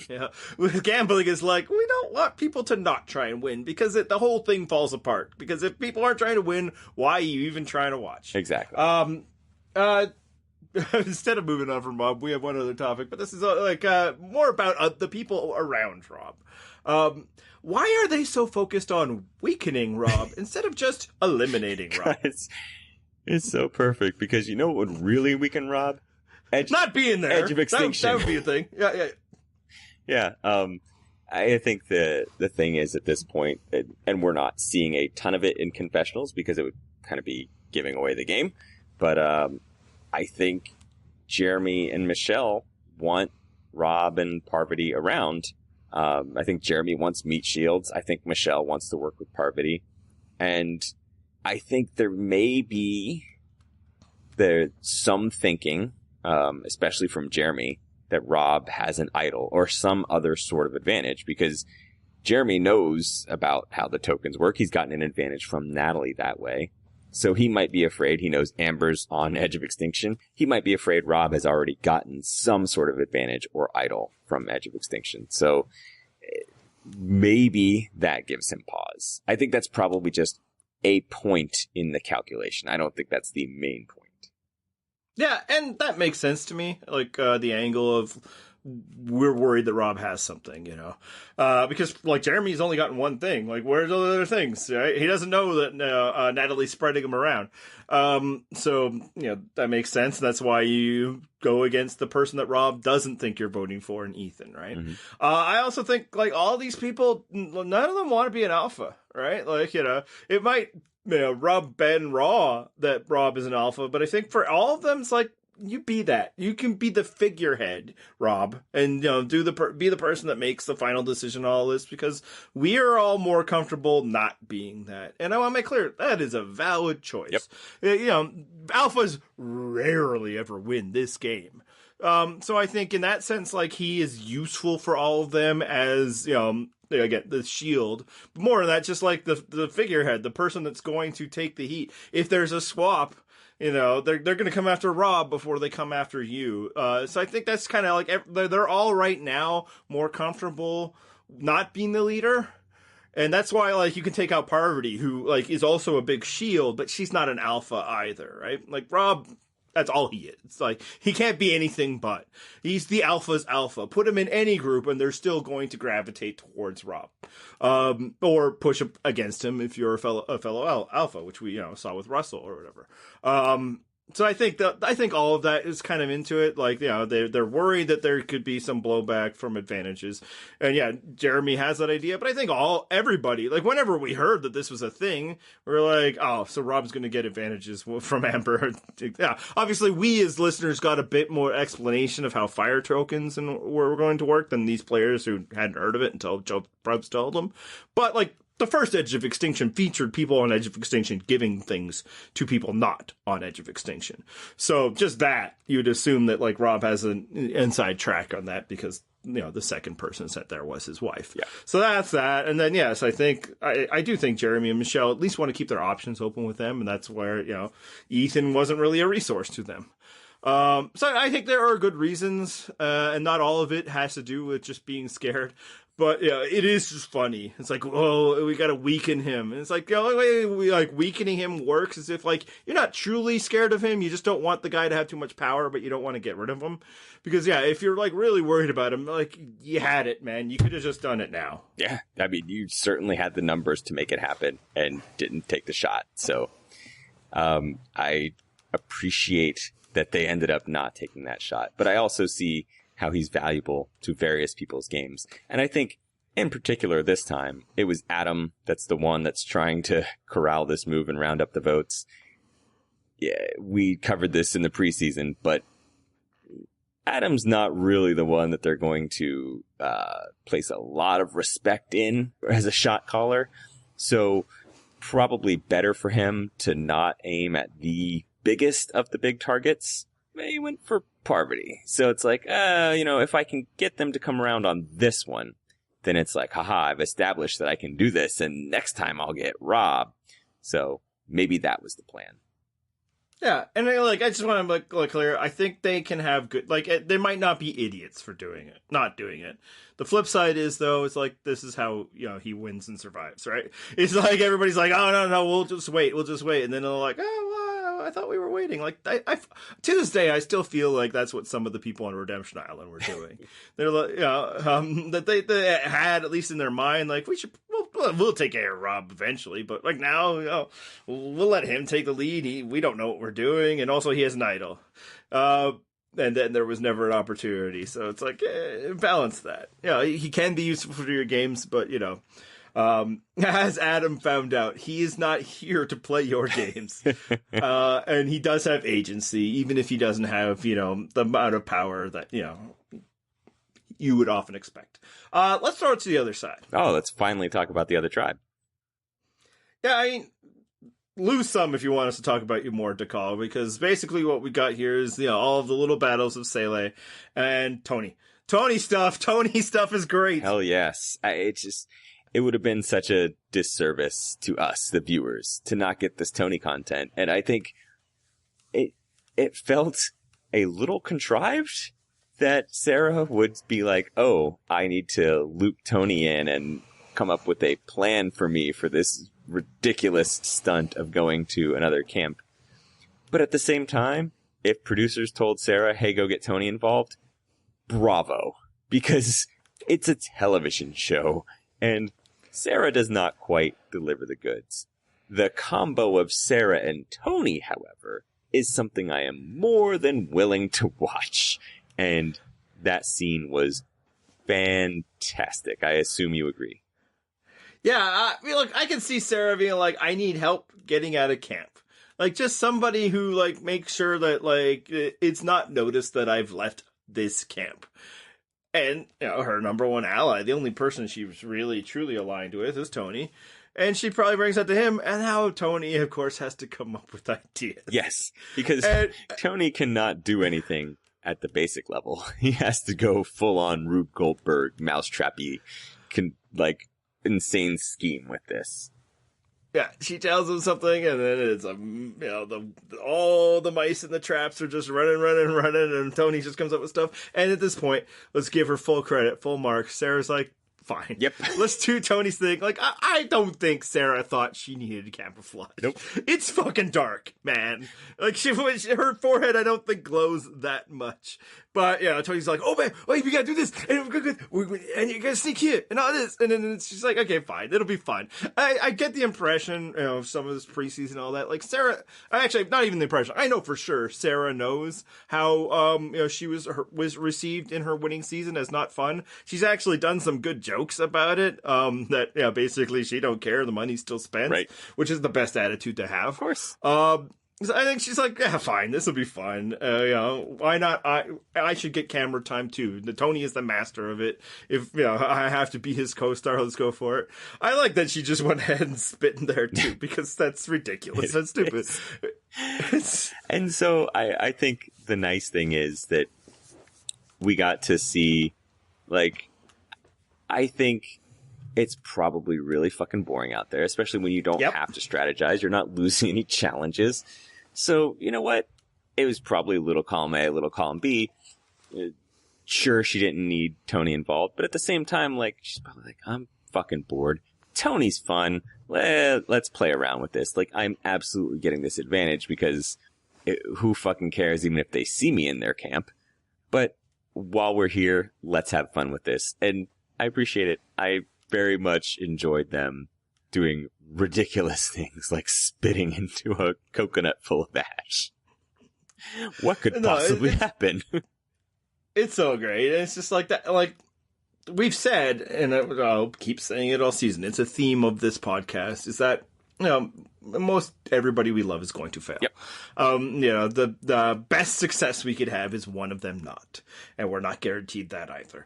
With gambling is we don't want people to not try and win because the whole thing falls apart. Because if people aren't trying to win, why are you even trying to watch? Exactly. Instead of moving on from Rob, we have one other topic, but this is more about the people around Rob. Why are they so focused on weakening Rob instead of just eliminating Rob? It's so perfect because you know what would really weaken Rob? Not being there. Edge of Extinction. That would be a thing. Yeah. Yeah. I think the thing is at this point, and we're not seeing a ton of it in confessionals because it would kind of be giving away the game, but I think Jeremy and Michelle want Rob and Parvati around. I think Jeremy wants meat shields. I think Michelle wants to work with Parvati. And I think there may be some thinking, especially from Jeremy, that Rob has an idol or some other sort of advantage because Jeremy knows about how the tokens work. He's gotten an advantage from Natalie that way. So he might be afraid. He knows Amber's on Edge of Extinction. He might be afraid Rob has already gotten some sort of advantage or idol from Edge of Extinction. So maybe that gives him pause. I think that's probably just a point in the calculation. I don't think that's the main point. Yeah, and that makes sense to me. The angle of we're worried that Rob has something, because Jeremy's only gotten one thing. Where's all the other things? Right? He doesn't know that Natalie's spreading him around. So that makes sense. That's why you go against the person that Rob doesn't think you're voting for in Ethan, right? Mm-hmm. I also think all these people, none of them want to be an alpha, right? It might rub Ben raw that Rob is an alpha, but I think for all of them, it's you be that. You can be the figurehead, Rob, and be the person that makes the final decision on all this because we are all more comfortable not being that. And I want to make clear that is a valid choice. Yep. Alphas rarely ever win this game. So I think in that sense, he is useful for all of them as again, the shield. But more than that, just the figurehead, the person that's going to take the heat. If there's a swap, they're going to come after Rob before they come after you. So I think that's kind of they're all right now more comfortable not being the leader. And that's why, you can take out Parvati, who, is also a big shield, but she's not an alpha either, right? Rob, that's all he is. He can't be anything but. He's the alpha's alpha. Put him in any group and they're still going to gravitate towards Rob. Or push up against him if you're a fellow alpha, which we, saw with Russell or whatever. So I think all of that is kind of into it. They're worried that there could be some blowback from advantages. And yeah, Jeremy has that idea, but I think everybody, whenever we heard that this was a thing, we're oh, so Rob's going to get advantages from Amber. Yeah. Obviously we as listeners got a bit more explanation of how fire tokens were going to work than these players who hadn't heard of it until Joe Probst told them. But the first Edge of Extinction featured people on Edge of Extinction giving things to people not on Edge of Extinction. So just that, you'd assume that Rob has an inside track on that because the second person sent there was his wife. Yeah. So that's that. And then, yes, I think, I do think Jeremy and Michelle at least want to keep their options open with them. And that's where, Ethan wasn't really a resource to them. So I think there are good reasons, and not all of it has to do with just being scared. But yeah, it is just funny. It's like, oh, we gotta weaken him. And it's like, the only way we weakening him works is if you're not truly scared of him, you just don't want the guy to have too much power, but you don't want to get rid of him. Because yeah, if you're really worried about him, you had it, man. You could have just done it now. Yeah, I mean, you certainly had the numbers to make it happen and didn't take the shot. So, I appreciate that they ended up not taking that shot, but I also see how he's valuable to various people's games. And I think, in particular this time, it was Adam that's the one that's trying to corral this move and round up the votes. Yeah, we covered this in the preseason, but Adam's not really the one that they're going to place a lot of respect in as a shot caller. So probably better for him to not aim at the biggest of the big targets. He went for Parvati. So it's like, if I can get them to come around on this one, then it's like, haha, I've established that I can do this, and next time I'll get Rob. So maybe that was the plan. Yeah, and I just want to make clear, I think they can have good, they might not be idiots for not doing it. The flip side is, though, it's like, this is how, he wins and survives, right? It's like, everybody's like, oh, no, we'll just wait. And then they're like, oh, well, I thought we were waiting. I to this day, I still feel like that's what some of the people on Redemption Island were doing. They're like, that they had, at least in their mind, we'll take care of Rob eventually, but now, we'll let him take the lead. We don't know what we're doing, and also he has an idol. And then there was never an opportunity, so it's like, balance that. He can be useful for your games, but as Adam found out, he is not here to play your games. And he does have agency, even if he doesn't have, the amount of power that, you would often expect. Let's throw it to the other side. Oh, let's finally talk about the other tribe. Yeah, I mean, lose some if you want us to talk about you more, Dakal, because basically what we got here is, all of the little battles of Sele and Tony. Tony stuff is great. Hell yes. It would have been such a disservice to us, the viewers, to not get this Tony content. And I think it felt a little contrived that Sarah would be like, oh, I need to loop Tony in and come up with a plan for me for this ridiculous stunt of going to another camp. But at the same time, if producers told Sarah, hey, go get Tony involved, bravo. Because it's a television show, and Sarah does not quite deliver the goods. The combo of Sarah and Tony, however, is something I am more than willing to watch. And that scene was fantastic. I assume you agree. Yeah, I can see Sarah being like, I need help getting out of camp. Just somebody who, makes sure that, it's not noticed that I've left this camp. And, her number one ally, the only person she was really, truly aligned with is Tony. And she probably brings that to him. And how Tony, of course, has to come up with ideas. Yes, because Tony cannot do anything at the basic level. He has to go full-on Rube Goldberg, mousetrappy, insane scheme with this. Yeah, she tells him something, and then it's all the mice in the traps are just running, and Tony just comes up with stuff. And at this point, let's give her full credit, full marks. Sarah's like, fine. Yep. Let's do Tony's thing. I don't think Sarah thought she needed camouflage. Nope. It's fucking dark, man. Her forehead, I don't think glows that much. But, Tony's like, oh, man, wait, we gotta do this, and and you gotta sneak here, and all this. And then she's like, okay, fine, it'll be fine. I get the impression, of some of this preseason and all that, Sarah, actually, not even the impression, I know for sure Sarah knows how, she was received in her winning season as not fun. She's actually done some good jokes about it, that, basically she don't care, the money's still spent, right. Which is the best attitude to have. Of course. So I think she's like, yeah, fine, this will be fun. Why not? I should get camera time too. Tony is the master of it. If I have to be his co-star, let's go for it. I like that she just went ahead and spit in there too, because that's ridiculous. That's stupid. And so I think the nice thing is that we got to see Like, I think it's probably really fucking boring out there, especially when you don't have to strategize. You're not losing any challenges. So, you know what? It was probably a little column A, a little column B. Sure, she didn't need Tony involved, but at the same time, like, she's probably like, I'm fucking bored. Tony's fun. Let's play around with this. Like, I'm absolutely getting this advantage because who fucking cares even if they see me in their camp? But while we're here, let's have fun with this. And I appreciate it. I very much enjoyed them doing ridiculous things like spitting into a coconut full of ash. What could possibly happen? It's so great. It's just like that. Like, we've said, and I'll keep saying it all season, it's a theme of this podcast, is that, you know, most everybody we love is going to fail. Yep. You know, the best success we could have is one of them not. And we're not guaranteed that either.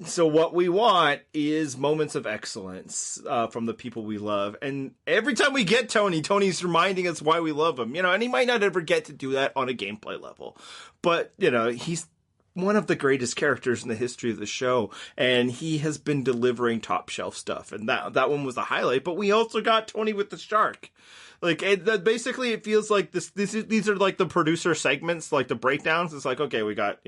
So what we want is moments of excellence from the people we love. And every time we get Tony's reminding us why we love him. You know, and he might not ever get to do that on a gameplay level. But, you know, he's one of the greatest characters in the history of the show, and he has been delivering top shelf stuff, and that one was the highlight. But we also got Tony with the shark. Like, basically, it feels like these are like the producer segments, like the breakdowns. It's like, okay, we got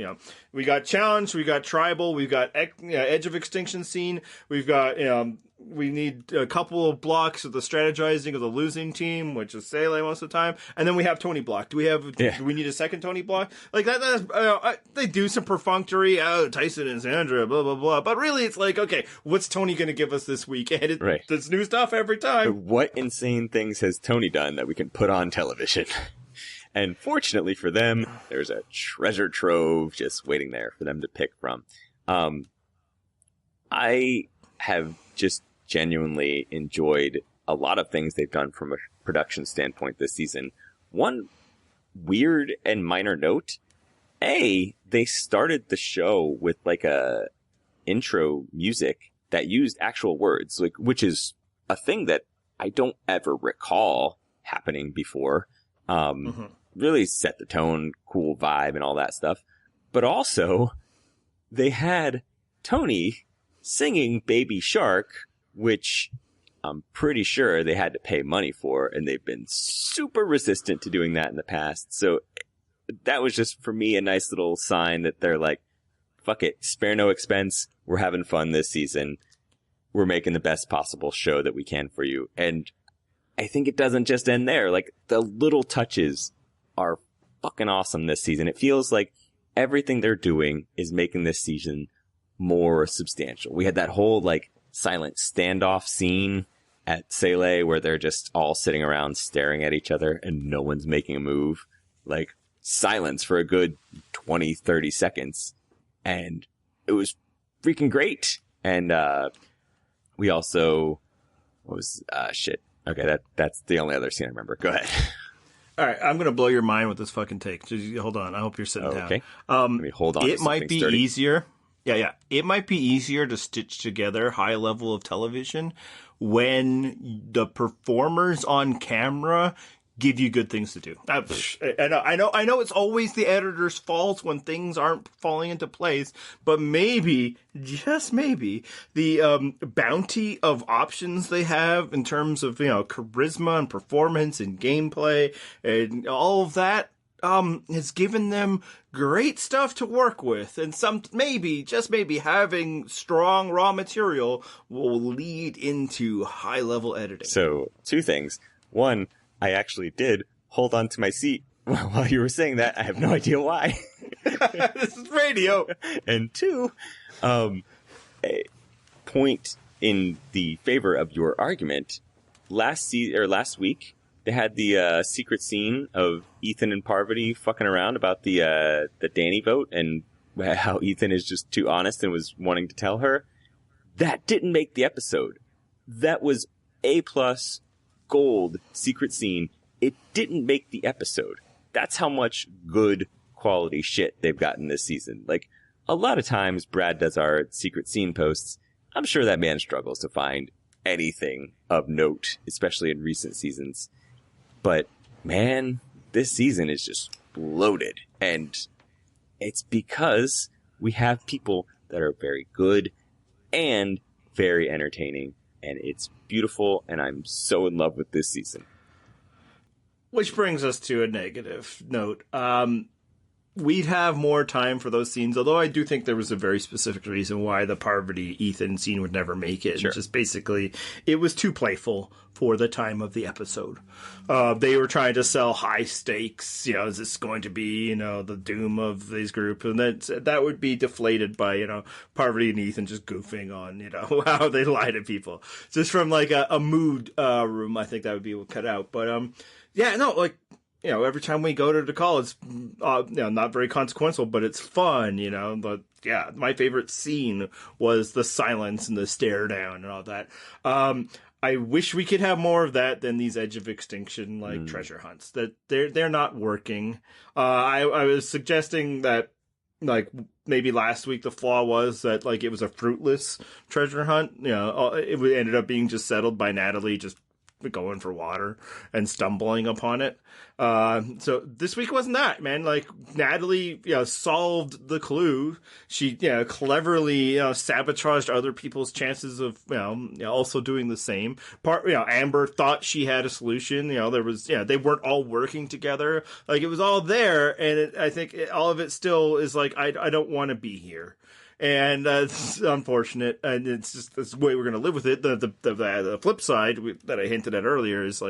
challenge, we got tribal, we've got Edge of Extinction scene, we've got we need a couple of blocks of the strategizing of the losing team, which is Sele most of the time, and then we have Tony block. Do we need a second Tony block? Like that? They do some perfunctory, Tyson and Sandra, blah blah blah. But really, it's like, okay, what's Tony going to give us this week? And it's new stuff every time. What insane things has Tony done that we can put on television? And fortunately for them, there's a treasure trove just waiting there for them to pick from. I have just genuinely enjoyed a lot of things they've done from a production standpoint this season. One weird and minor note, they started the show with like a intro music that used actual words, like, which is a thing that I don't ever recall happening before. Really set the tone, cool vibe and all that stuff. But also, they had Tony singing Baby Shark, which I'm pretty sure they had to pay money for, and they've been super resistant to doing that in the past. So that was just, for me, a nice little sign that they're like, fuck it, spare no expense. We're having fun this season. We're making the best possible show that we can for you. And I think it doesn't just end there. Like, the little touches are fucking awesome this season. It feels like everything they're doing is making this season more substantial. We had that whole, like, silent standoff scene at Sele where they're just all sitting around staring at each other and no one's making a move. Like, silence for a good 20, 30 seconds. And it was freaking great. And we also... What was... shit. Okay, that's the only other scene I remember. Go ahead. All right, I'm going to blow your mind with this fucking take. Just hold on. I hope you're sitting down. Okay. Let me hold on. It might be easier. Yeah. It might be easier to stitch together high level of television when the performers on camera give you good things to do. I know it's always the editor's fault when things aren't falling into place, but maybe, just maybe, the bounty of options they have in terms of, charisma and performance and gameplay and all of that has given them great stuff to work with, and just maybe having strong raw material will lead into high level editing. So, two things. One, I actually did hold on to my seat while you were saying that. I have no idea why. This is radio. And two, a point in the favor of your argument. Last week, they had the secret scene of Ethan and Parvati fucking around about the Danny vote and how Ethan is just too honest and was wanting to tell her. That didn't make the episode. That was A+ gold secret scene. It didn't make the episode. That's how much good quality shit they've gotten this season. Like, a lot of times Brad does our secret scene posts. I'm sure that man struggles to find anything of note, especially in recent seasons. But man, this season is just loaded. And it's because we have people that are very good and very entertaining. And it's beautiful, and I'm so in love with this season. Which brings us to a negative note. We'd have more time for those scenes, although I do think there was a very specific reason why the Parvati-Ethan scene would never make it. Sure. Just basically, it was too playful for the time of the episode. They were trying to sell high stakes. Is this going to be, the doom of these group? And that would be deflated by, Parvati and Ethan just goofing on, how they lie to people. Just from like a mood room, I think that would be cut out. But every time we go to the call, it's not very consequential, but it's fun, But yeah, my favorite scene was the silence and the stare down and all that. I wish we could have more of that than these Edge of Extinction treasure hunts. That they're not working. I was suggesting that maybe last week the flaw was that it was a fruitless treasure hunt. It ended up being just settled by Natalie just going for water and stumbling upon it. So this week wasn't that, man. Natalie, solved the clue. She, cleverly, sabotaged other people's chances of, also doing the same. Amber thought she had a solution. There was, they weren't all working together. It was all there. And I think all of it still is I don't want to be here. And it's unfortunate, and it's just this way we're going to live with it. The flip side that I hinted at earlier is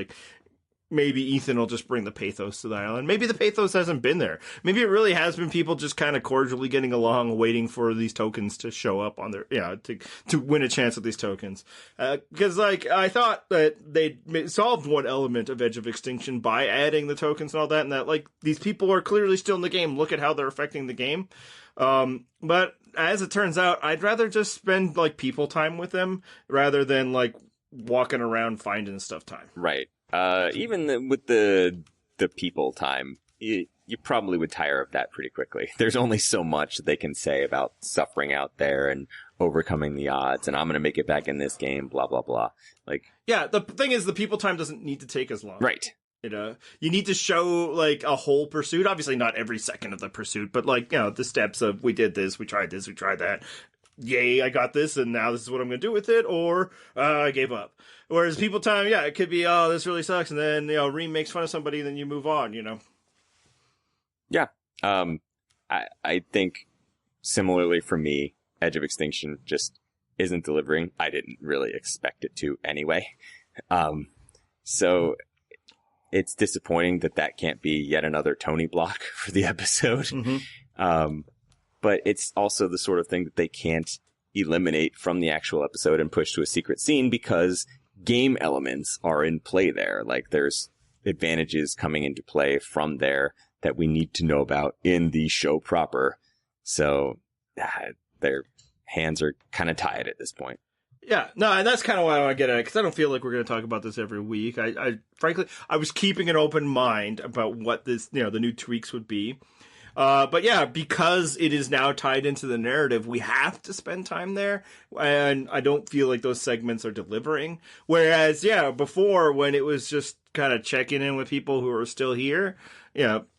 maybe Ethan will just bring the pathos to the island. Maybe the pathos hasn't been there. Maybe it really has been people just kind of cordially getting along, waiting for these tokens to show up on their, to win a chance with these tokens. Because I thought that they solved one element of Edge of Extinction by adding the tokens and all that, and that these people are clearly still in the game. Look at how they're affecting the game. But as it turns out, I'd rather just spend people time with them rather than walking around finding stuff time. Right. Even with the people time, you probably would tire of that pretty quickly. There's only so much they can say about suffering out there and overcoming the odds, and I'm going to make it back in this game, blah, blah, blah. Yeah, the thing is, the people time doesn't need to take as long. Right. You need to show a whole pursuit. Obviously not every second of the pursuit, but the steps of we did this, we tried that. Yay, I got this, and now this is what I'm going to do with it, or I gave up. Whereas people time, it could be, oh, this really sucks, and then, Reem makes fun of somebody, and then you move on, Yeah. I think similarly for me, Edge of Extinction just isn't delivering. I didn't really expect it to anyway. So it's disappointing that can't be yet another Tony block for the episode. Mm-hmm. But it's also the sort of thing that they can't eliminate from the actual episode and push to a secret scene because game elements are in play there. There's advantages coming into play from there that we need to know about in the show proper. So their hands are kind of tied at this point. Yeah, no, and that's kind of why I want to get at it, because I don't feel like we're going to talk about this every week. I frankly, I was keeping an open mind about what this, the new tweaks would be. But yeah, because it is now tied into the narrative, we have to spend time there, and I don't feel like those segments are delivering. Whereas, before, when it was just kind of checking in with people who are still here,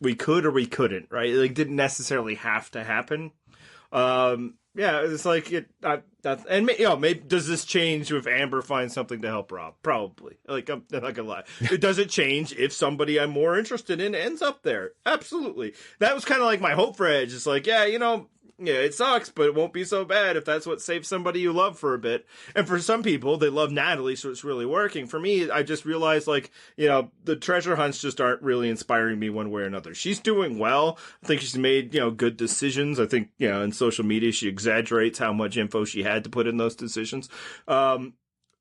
we could or we couldn't, right? It didn't necessarily have to happen. It's and maybe does this change if Amber finds something to help Rob? Probably. I'm not gonna lie. Does it change if somebody I'm more interested in ends up there? Absolutely. That was kind of my hope for Edge. It's it sucks, but it won't be so bad if that's what saves somebody you love for a bit. And for some people, they love Natalie, so it's really working. For me, I just realized, the treasure hunts just aren't really inspiring me one way or another. She's doing well. I think she's made, good decisions. I think, in social media, she exaggerates how much info she had to put in those decisions.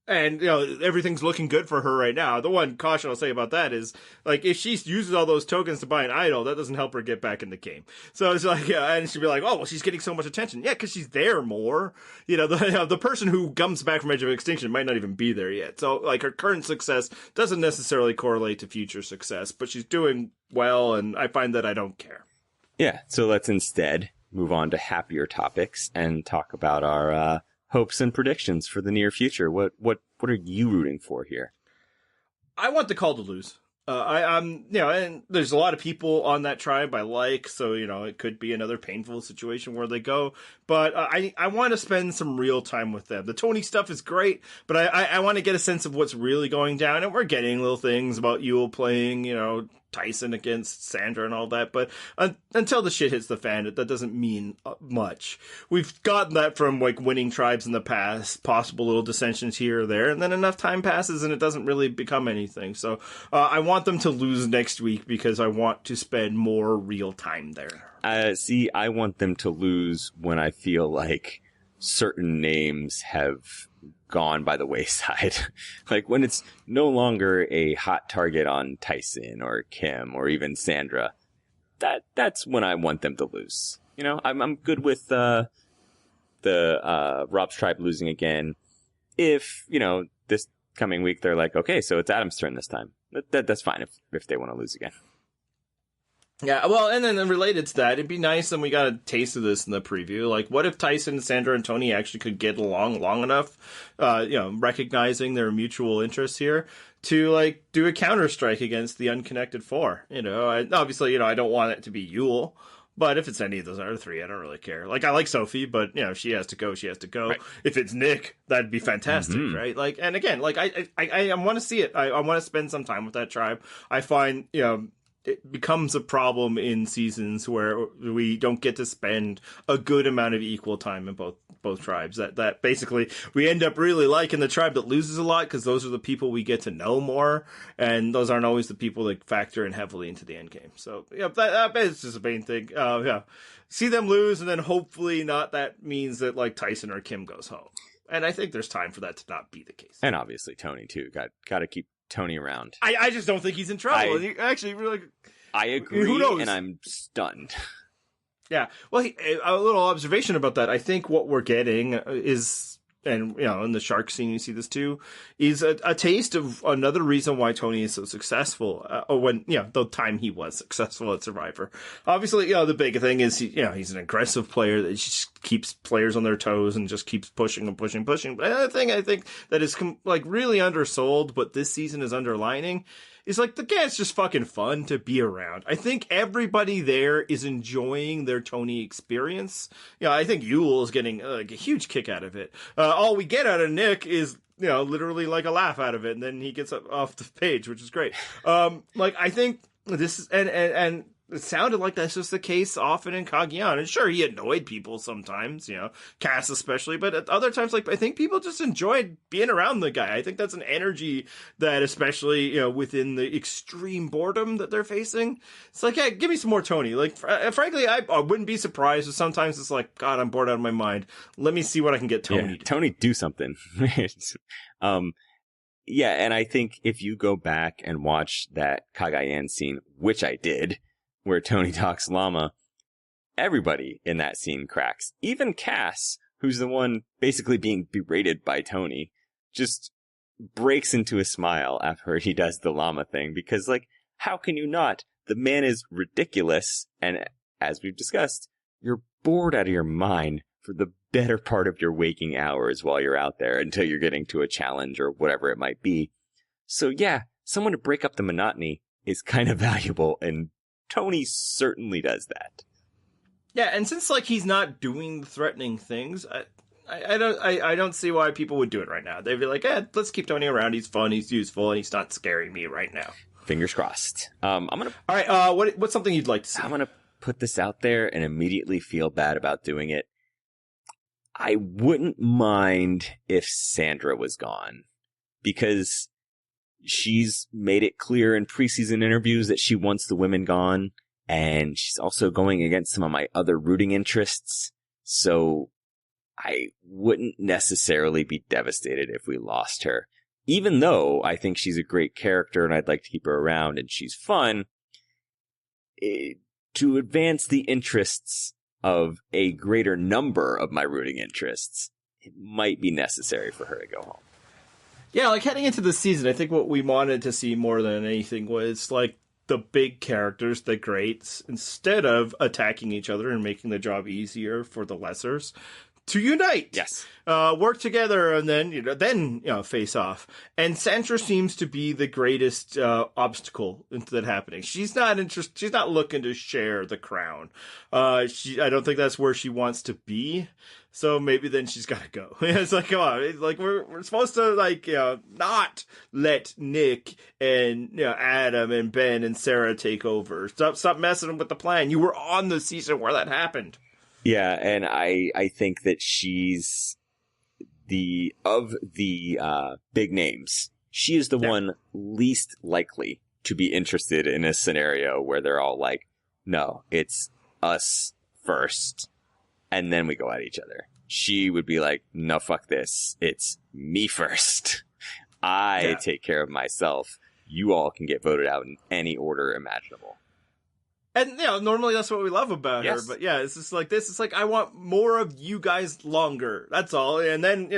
And, everything's looking good for her right now. The one caution I'll say about that is, if she uses all those tokens to buy an idol, that doesn't help her get back in the game. So it's and she'd be like, oh, well, she's getting so much attention. Yeah, because she's there more. The person who comes back from Edge of Extinction might not even be there yet. So, her current success doesn't necessarily correlate to future success, but she's doing well, and I find that I don't care. Yeah, so let's instead move on to happier topics and talk about our, hopes and predictions for the near future. What are you rooting for here? I want the call to lose. I'm, and there's a lot of people on that tribe I like, so, it could be another painful situation where they go, but I want to spend some real time with them. The Tony stuff is great, but I want to get a sense of what's really going down, and we're getting little things about Yule playing, Tyson against Sandra and all that, but until the shit hits the fan, that doesn't mean much. We've gotten that from, winning tribes in the past, possible little dissensions here or there, and then enough time passes and it doesn't really become anything. So I want them to lose next week because I want to spend more real time there. See, I want them to lose when I feel like certain names have gone by the wayside. Like when it's no longer a hot target on Tyson or Kim or even Sandra. That's when I want them to lose. I'm good with the Rob's tribe losing again. If this coming week they're like, okay, so it's Adam's turn this time. That's fine if they want to lose again. Yeah, well, and then related to that, it'd be nice, and we got a taste of this in the preview, what if Tyson, Sandra, and Tony actually could get along long enough, recognizing their mutual interests here, to, do a counter-strike against the unconnected four, obviously, I don't want it to be Yule, but if it's any of those other three, I don't really care. I like Sophie, but, if she has to go, she has to go. Right. If it's Nick, that'd be fantastic, right? And again, I want to see it. I want to spend some time with that tribe. I find, it becomes a problem in seasons where we don't get to spend a good amount of equal time in both tribes. That basically we end up really liking the tribe that loses a lot because those are the people we get to know more, and those aren't always the people that factor in heavily into the end game. So that is just a main thing. See them lose, and then hopefully not. That means that Tyson or Kim goes home, and I think there's time for that to not be the case. And obviously Tony too. Got to keep Tony around. I just don't think he's in trouble. Actually, really, I agree. Who knows? And I'm stunned. Yeah. Well, a little observation about that. I think what we're getting is, and in the shark scene you see this too, is a taste of another reason why Tony is so successful. When the time he was successful at Survivor. Obviously, the big thing is he's an aggressive player that just keeps players on their toes and just keeps pushing and pushing. But another thing I think that is really undersold, but this season is underlining, is the guy's just fucking fun to be around. I think everybody there is enjoying their Tony experience. I think Yule is getting a huge kick out of it. All we get out of Nick is, literally a laugh out of it, and then he gets up off the page, which is great. I think this is, and it sounded like that's just the case often in Cagayan. And sure, he annoyed people sometimes, Cass especially, but at other times, I think people just enjoyed being around the guy. I think that's an energy that, especially, within the extreme boredom that they're facing, it's hey, give me some more Tony. Frankly, I wouldn't be surprised if sometimes it's God, I'm bored out of my mind. Let me see what I can get Tony to do. Tony, do something. Yeah, and I think if you go back and watch that Cagayan scene, which I did, where Tony talks llama, everybody in that scene cracks. Even Cass, who's the one basically being berated by Tony, just breaks into a smile after he does the llama thing, because how can you not? The man is ridiculous, and as we've discussed, you're bored out of your mind for the better part of your waking hours while you're out there until you're getting to a challenge or whatever it might be. So yeah, someone to break up the monotony is kind of valuable, and Tony certainly does that. Yeah, and since he's not doing the threatening things, I don't see why people would do it right now. They'd be let's keep Tony around. He's fun, he's useful, and he's not scaring me right now. Fingers crossed. I'm gonna. All right. What's something you'd like to see? I'm gonna put this out there and immediately feel bad about doing it. I wouldn't mind if Sandra was gone, because she's made it clear in preseason interviews that she wants the women gone, and she's also going against some of my other rooting interests. So I wouldn't necessarily be devastated if we lost her. Even though I think she's a great character and I'd like to keep her around and she's fun, to advance the interests of a greater number of my rooting interests, it might be necessary for her to go home. Yeah, heading into the season, I think what we wanted to see more than anything was, the big characters, the greats, instead of attacking each other and making the job easier for the lessers, to unite. Yes. Work together and then face off. And Santra seems to be the greatest obstacle into that happening. She's not interested. She's not looking to share the crown. I don't think that's where she wants to be. So maybe then she's got to go. It's like, come on, it's like we're supposed to not let Nick and Adam and Ben and Sarah take over. Stop messing with the plan. You were on the season where that happened. Yeah, and I think that she's the big names. She is the one least likely to be interested in a scenario where they're all like, no, it's us first, and then we go at each other. She would be like, no, fuck this. It's me first. I take care of myself. You all can get voted out in any order imaginable. And, normally that's what we love about her. But, it's just like this. It's like, I want more of you guys longer. That's all. And then,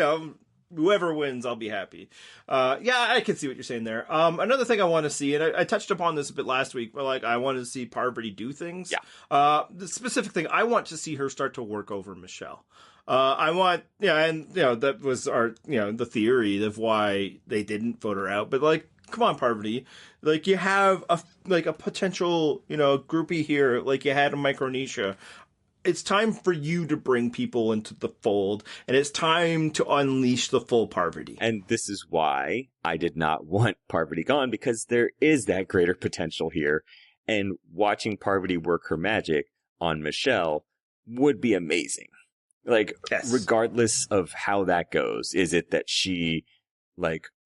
whoever wins, I'll be happy. I can see what you're saying there. Another thing I want to see, and I touched upon this a bit last week, but, I want to see Parvati do things. Yeah. The specific thing, I want to see her start to work over Michelle. I want, that was our, the theory of why they didn't vote her out. But, come on, Parvati. You have a potential, groupie here, like you had in Micronesia. It's time for you to bring people into the fold, and it's time to unleash the full Parvati. And this is why I did not want Parvati gone, because there is that greater potential here. And watching Parvati work her magic on Michelle would be amazing. Regardless of how that goes, is it that she,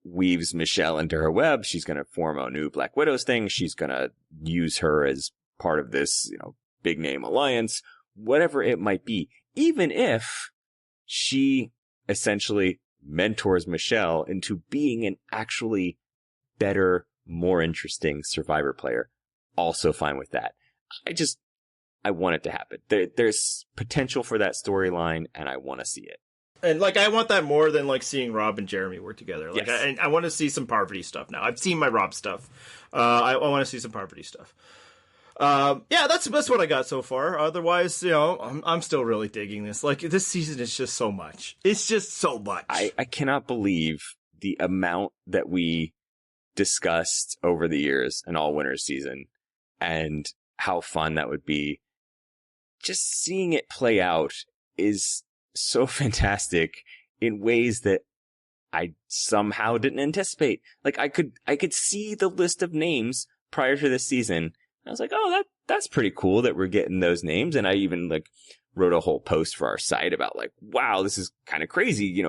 weaves Michelle into her web? She's going to form a new Black Widows thing. She's going to use her as part of this, big name alliance, whatever it might be. Even if she essentially mentors Michelle into being an actually better, more interesting Survivor player, also fine with that. I want it to happen. There's potential for that storyline, and I want to see it. And, I want that more than, seeing Rob and Jeremy work together. Yes. I want to see some Parvati stuff now. I've seen my Rob stuff. I want to see some Parvati stuff. That's what I got so far. Otherwise, I'm still really digging this. This season is just so much. It's just so much. I cannot believe the amount that we discussed over the years in All Winners season and how fun that would be. Just seeing it play out is so fantastic in ways that I somehow didn't anticipate. I could see the list of names prior to this season. I was like, oh, that's pretty cool that we're getting those names. And I even wrote a whole post for our site about wow, this is kind of crazy.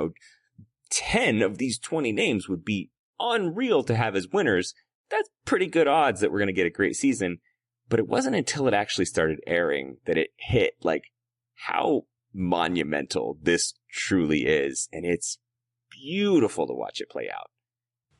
10 of these 20 names would be unreal to have as winners. That's pretty good odds that we're going to get a great season. But it wasn't until it actually started airing that it hit how monumental this truly is. And it's beautiful to watch it play out.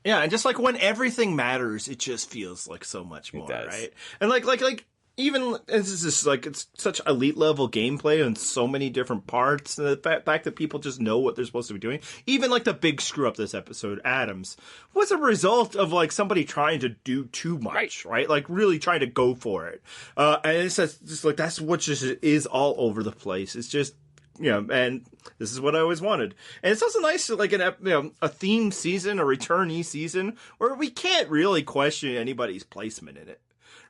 Yeah, and just when everything matters, it just feels so much more, right? And even this is it's such elite level gameplay on so many different parts. And the fact that people just know what they're supposed to be doing. Even the big screw up this episode, Adams, was a result of somebody trying to do too much, right? Really trying to go for it. And it's just that's what just is all over the place. It's just, and this is what I always wanted. And it's also nice to a theme season, a returnee season, where we can't really question anybody's placement in it.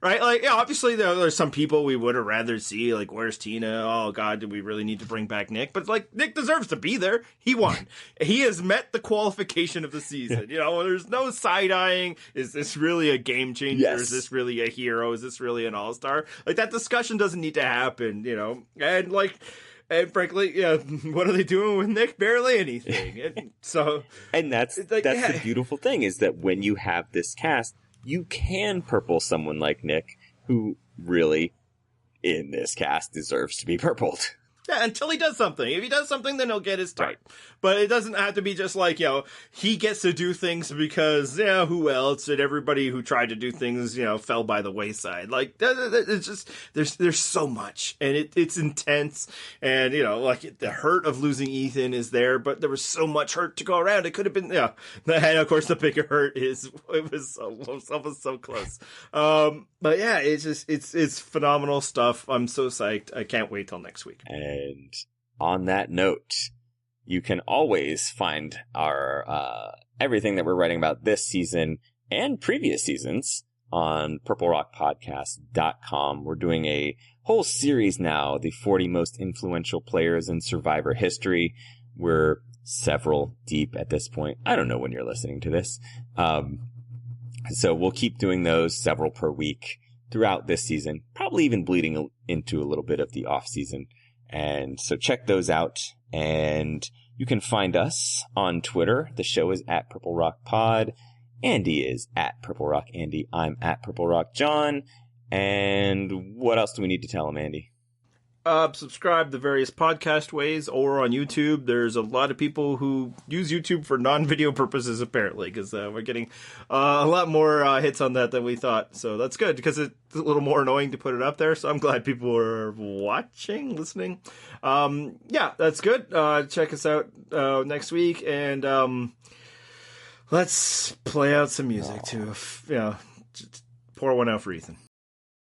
Right? Obviously there's some people we would have rather see, where's Tina? Oh God, do we really need to bring back Nick? But Nick deserves to be there. He won. He has met the qualification of the season. There's no side-eyeing. Is this really a game changer? Yes. Is this really a hero? Is this really an all-star? That discussion doesn't need to happen, and and frankly, what are they doing with Nick? Barely anything. And that's the beautiful thing, is that when you have this cast, you can purple someone like Nick, who really, in this cast, deserves to be purpled. Yeah, until he does something. If he does something, then he'll get his time. Right. But it doesn't have to be just he gets to do things because, who else? And everybody who tried to do things, fell by the wayside. It's just, there's so much. And it's intense. And, the hurt of losing Ethan is there, but there was so much hurt to go around. It could have been, And of course, the bigger hurt is, it was so close. But yeah, it's phenomenal stuff. I'm so psyched. I can't wait till next week. And on that note, you can always find our everything that we're writing about this season and previous seasons on purplerockpodcast.com. We're doing a whole series now, the 40 most influential players in Survivor history. We're several deep at this point. I don't know when you're listening to this. So we'll keep doing those, several per week throughout this season, probably even bleeding into a little bit of the off season. And so check those out. And you can find us on Twitter. The show is at Purple Rock Pod. Andy is at Purple Rock Andy. I'm at Purple Rock John. And what else do we need to tell him, Andy? Subscribe the various podcast ways or on YouTube. There's a lot of people who use YouTube for non-video purposes, apparently, because we're getting a lot more hits on that than we thought. So that's good, because it's a little more annoying to put it up there. So I'm glad people are watching, listening. Yeah, that's good. Check us out next week, and let's play out some music, too. Just pour one out for Ethan.